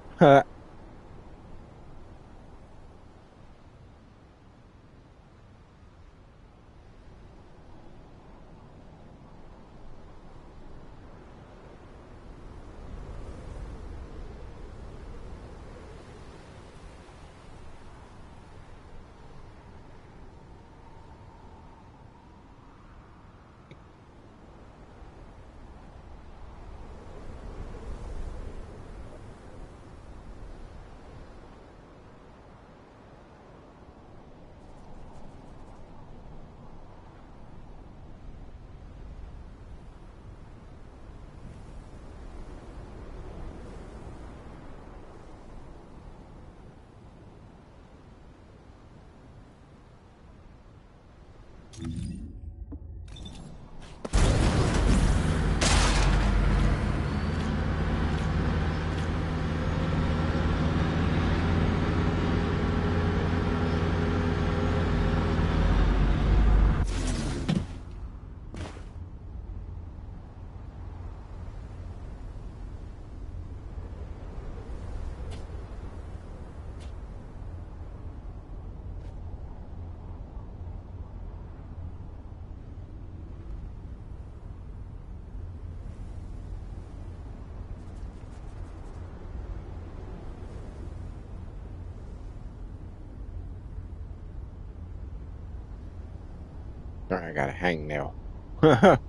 Sorry, I got a hangnail. I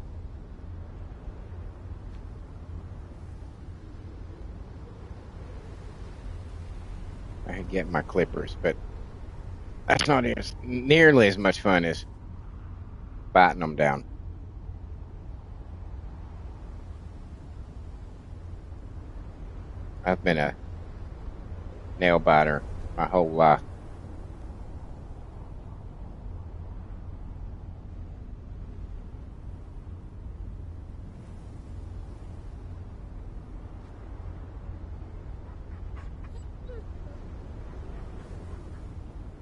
could get my clippers, but that's not nearly as much fun as biting them down. I've been a nail biter my whole life.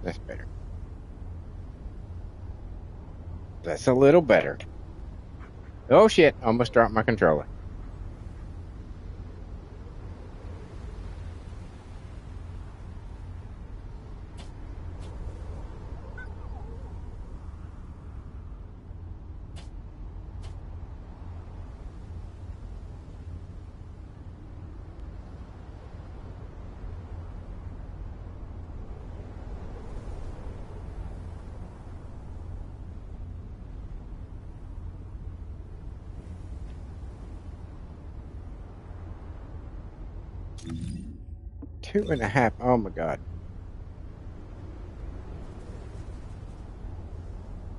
That's better. That's a little better. Oh shit, almost dropped my controller. Two and a half. Oh my god.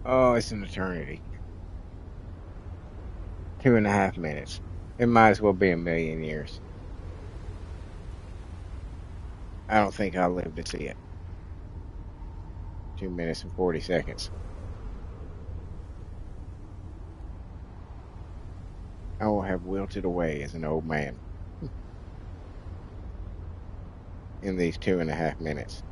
Oh, it's an eternity. 2.5 minutes. It might as well be a million years. I don't think I'll live to see it. 2 minutes and 40 seconds. I will have wilted away as an old man in these 2.5 minutes.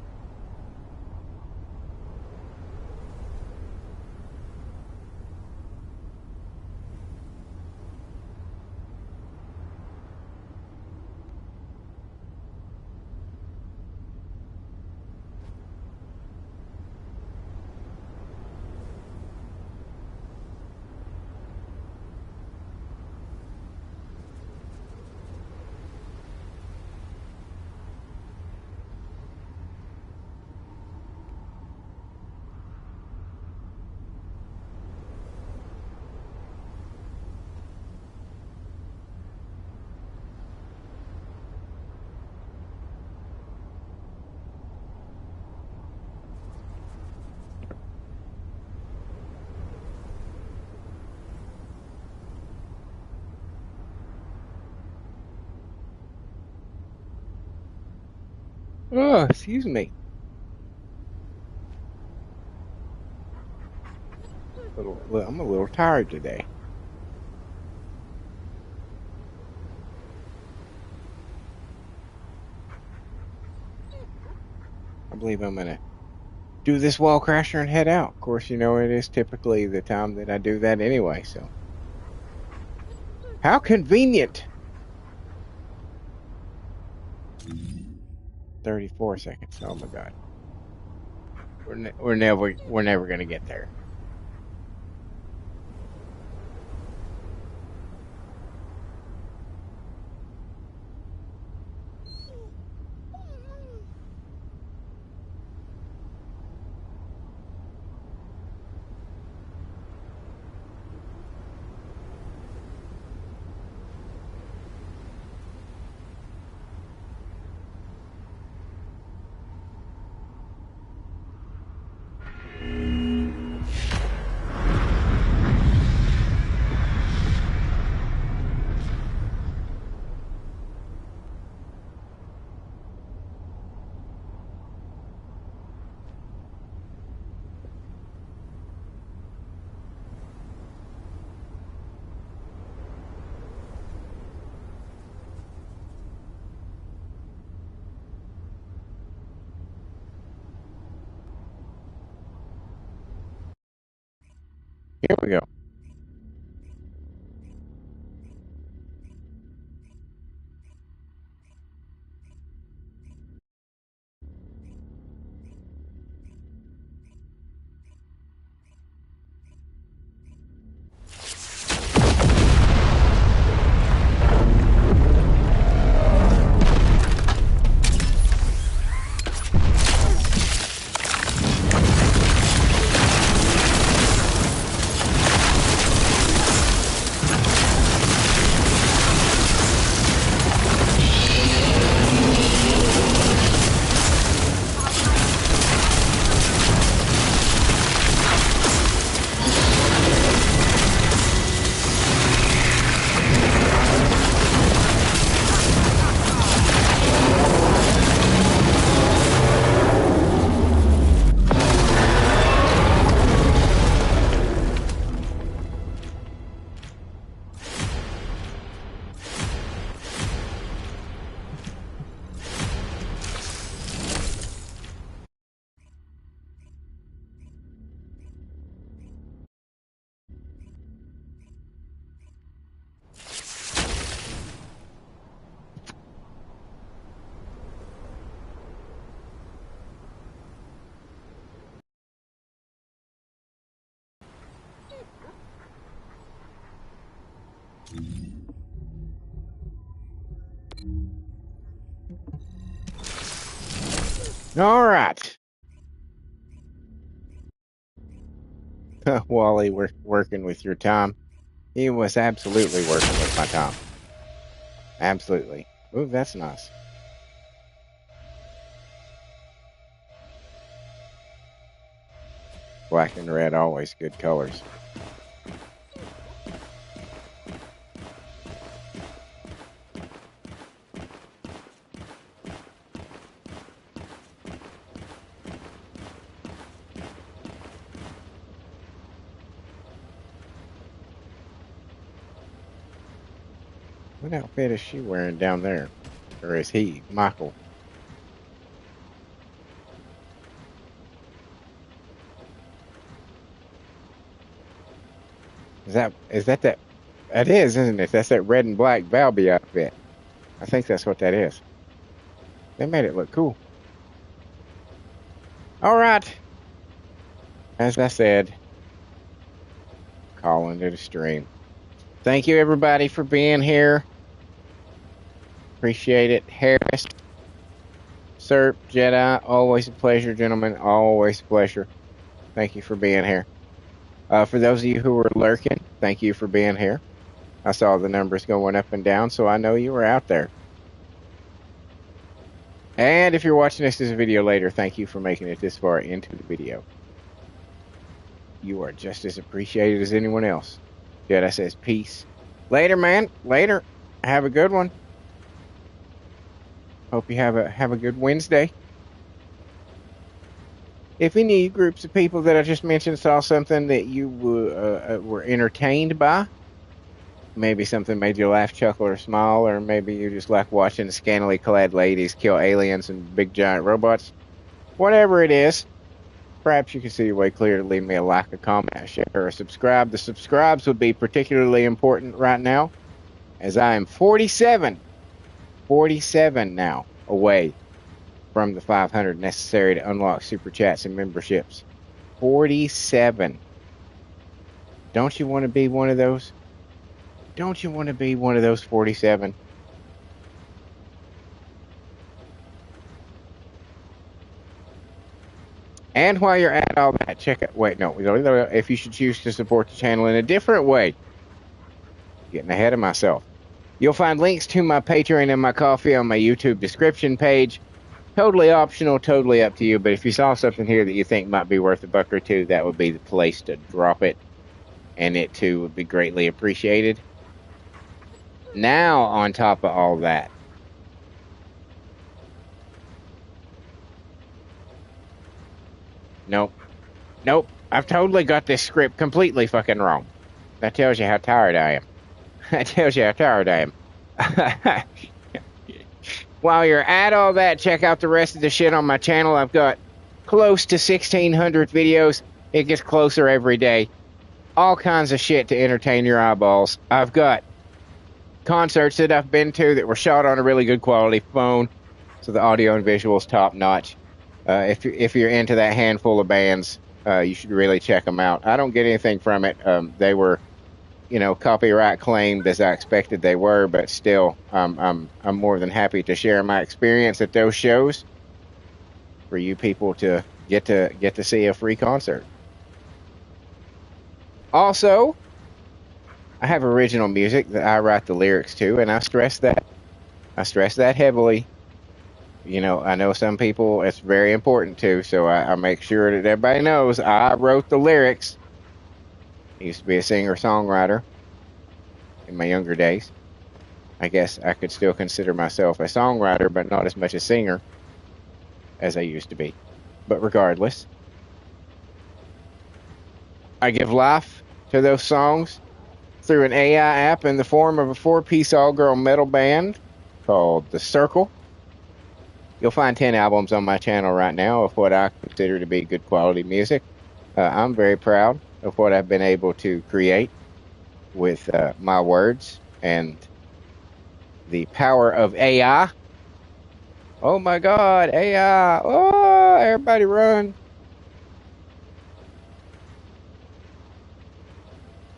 Oh, excuse me. I'm a little tired today. I believe I'm gonna do this wall crasher and head out. Of course, you know it is typically the time that I do that anyway, so. How convenient. 34 seconds. Oh my god. We're never gonna get there. Here we go. All right. Wally, we're working with your time. He was absolutely working with my time. Absolutely. Ooh, that's nice. Black and red, always good colors. What outfit is she wearing down there? Or is he, Michael? Is that that? That is, isn't it? That's that red and black Valby outfit. I think that's what that is. They made it look cool. All right. As I said, calling it a stream. Thank you, everybody, for being here. Appreciate it. Harris, Serp, Jedi, always a pleasure, gentlemen. Always a pleasure. Thank you for being here. For those of you who were lurking, thank you for being here. I saw the numbers going up and down, so I know you were out there. And if you're watching this as a video later, thank you for making it this far into the video. You are just as appreciated as anyone else. Jedi says peace. Later, man. Later. Have a good one. Hope you have a good Wednesday. If any groups of people that I just mentioned saw something that you were entertained by, maybe something made you laugh, chuckle, or smile, or maybe you just like watching scantily clad ladies kill aliens and big giant robots, whatever it is, perhaps you can see your way clear to leave me a like, a comment, a share, or a subscribe. The subscribes would be particularly important right now, as I am 47 now away from the 500 necessary to unlock super chats and memberships. 47. Don't you want to be one of those? Don't you want to be one of those 47? And while you're at all that, check out. Wait, no. If you should choose to support the channel in a different way, getting ahead of myself, you'll find links to my Patreon and my coffee on my YouTube description page. Totally optional, totally up to you. But if you saw something here that you think might be worth a buck or two, that would be the place to drop it. And it too would be greatly appreciated. Now, on top of all that, nope. I've totally got this script completely fucking wrong. That tells you how tired I am. That tells you how tired I am. While you're at all that, check out the rest of the shit on my channel. I've got close to 1,600 videos. It gets closer every day. all kinds of shit to entertain your eyeballs. I've got concerts that I've been to that were shot on a really good quality phone, so the audio and visuals top notch. If you're into that handful of bands, you should really check them out. I don't get anything from it. They were, copyright claimed as I expected they were, but still, I'm more than happy to share my experience at those shows for you people to get to see a free concert. Also, I have original music that I write the lyrics to, and I stress that heavily. I know some people it's very important to, so I make sure that everybody knows I wrote the lyrics. I used to be a singer-songwriter in my younger days. I guess I could still consider myself a songwriter, but not as much a singer as I used to be. But regardless, I give life to those songs through an AI app in the form of a 4-piece all-girl metal band called The Circle. You'll find 10 albums on my channel right now of what I consider to be good quality music. I'm very proud of what I've been able to create with my words and the power of AI. Oh my God, AI! Oh, everybody run!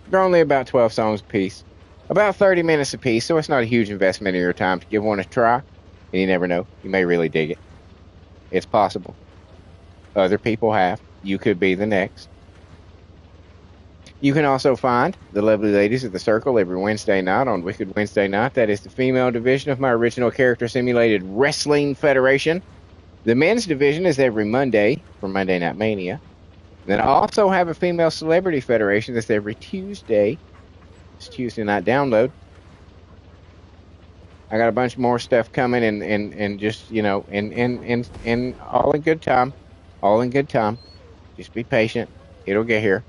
They're only about 12 songs a piece, about 30 minutes a piece, so it's not a huge investment of your time to give one a try. And you never know, you may really dig it. It's possible. Other people have. You could be the next. You can also find the lovely ladies at The Circle every Wednesday night on Wicked Wednesday Night. That is the female division of my original character simulated wrestling federation. The men's division is every Monday for Monday Night Mania. Then I also have a female celebrity federation that's every Tuesday. It's Tuesday night download. I got a bunch more stuff coming and just, in all in good time. All in good time. Just be patient. It'll get here.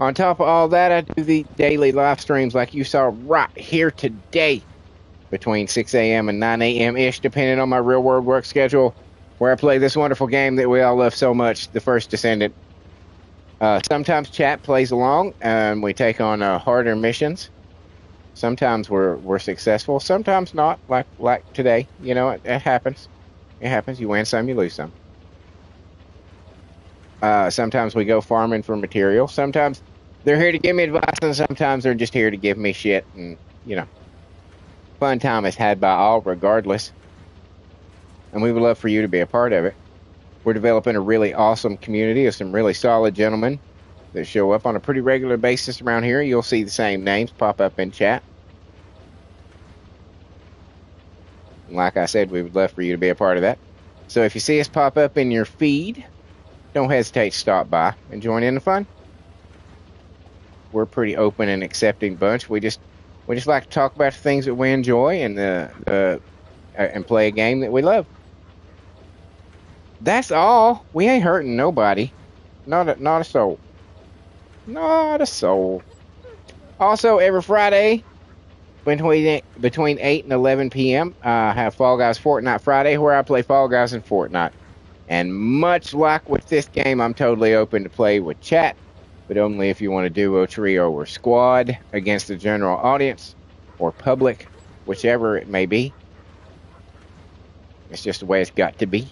On top of all that, I do the daily live streams like you saw right here today between 6 a.m. and 9 a.m.-ish, depending on my real-world work schedule, where I play this wonderful game that we all love so much, the First Descendant. Sometimes chat plays along, and we take on harder missions. Sometimes we're successful, sometimes not, like today. It happens. It happens. You win some, you lose some. Sometimes we go farming for material. Sometimes they're here to give me advice, and sometimes they're just here to give me shit. And, fun time is had by all regardless. And we would love for you to be a part of it. We're developing a really awesome community of some really solid gentlemen that show up on a pretty regular basis around here. You'll see the same names pop up in chat. And like I said, we would love for you to be a part of that. So if you see us pop up in your feed, don't hesitate to stop by and join in the fun. We're a pretty open and accepting bunch. We just like to talk about the things that we enjoy and play a game that we love. That's all. We ain't hurting nobody. Not a soul. Not a soul. Also, every Friday between 8 and 11 p.m., I have Fall Guys Fortnite Friday, where I play Fall Guys in Fortnite. And much like with this game, I'm totally open to play with chat, but only if you want to duo, trio, or squad against the general audience or public, whichever it may be. It's just the way it's got to be.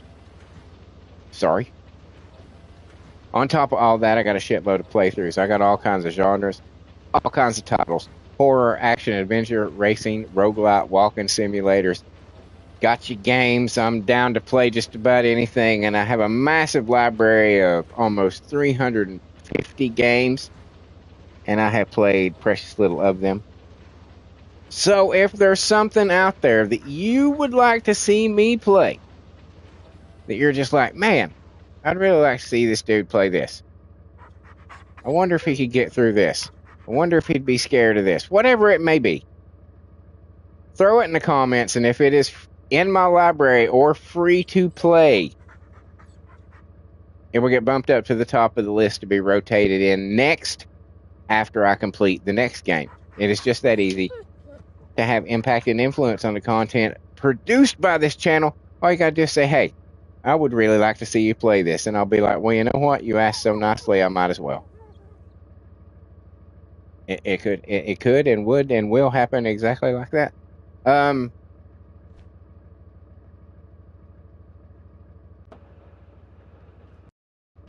Sorry. On top of all that, I got a shitload of playthroughs. I got all kinds of genres, all kinds of titles. Horror, action, adventure, racing, roguelite, walking simulators. Gotcha games. I'm down to play just about anything, and I have a massive library of almost 350 games, and I have played precious little of them. So if there's something out there that you would like to see me play, that you're just like, man, I'd really like to see this dude play this. I wonder if he could get through this. I wonder if he'd be scared of this. Whatever it may be. Throw it in the comments, and if it is in my library or free to play, it will get bumped up to the top of the list to be rotated in next after I complete the next game. It is just that easy to have impact and influence on the content produced by this channel. All you gotta do is say, hey, I would really like to see you play this. And I'll be like, well, you know what? You asked so nicely, I might as well. It could and would and will happen exactly like that. Um,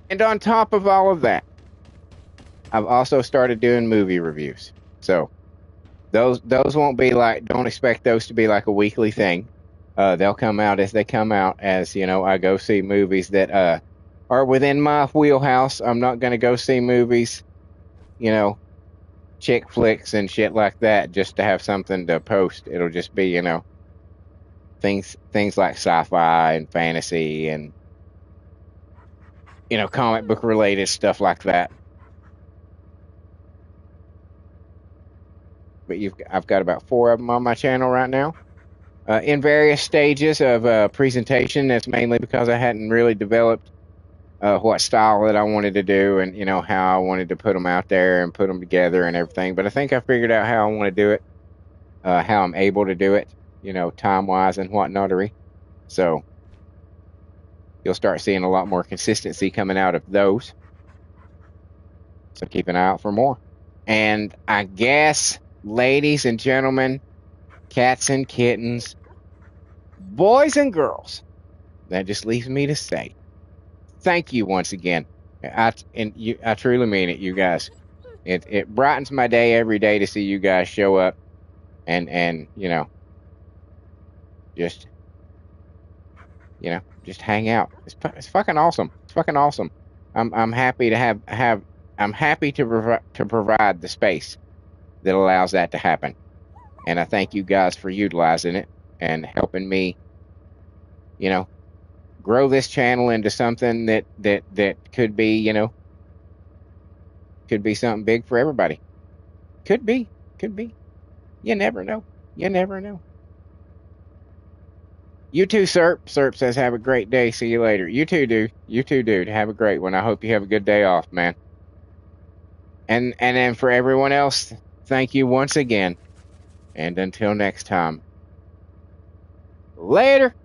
and on top of all of that, I've also started doing movie reviews. So those won't be like, don't expect those to be like a weekly thing. They'll come out as they come out, as you know, I go see movies that are within my wheelhouse. I'm not going to go see movies, you know, chick flicks and shit like that just to have something to post. It'll just be, you know, things like sci-fi and fantasy and, you know, comic book related stuff like that. But I've got about 4 of them on my channel right now, in various stages of presentation. That's mainly because I hadn't really developed what style that I wanted to do, and you know how I wanted to put them out there and put them together and everything. But I think I figured out how I want to do it, how I'm able to do it, you know, time wise and whatnotery. So you'll start seeing a lot more consistency coming out of those. So keep an eye out for more. And I guess, ladies and gentlemen, cats and kittens, boys and girls, that just leaves me to say thank you once again. I truly mean it, you guys. It brightens my day every day to see you guys show up and you know, just just hang out. It's fucking awesome. It's fucking awesome. I'm happy to have I'm happy to provide the space that allows that to happen. And I thank you guys for utilizing it and helping me, you know, grow this channel into something that could be, you know, could be something big for everybody. Could be, could be. You never know. You never know. You too, Serp. Serp says, have a great day. See you later. You too, dude. You too, dude. Have a great one. I hope you have a good day off, man. And then for everyone else, thank you once again. And until next time, later.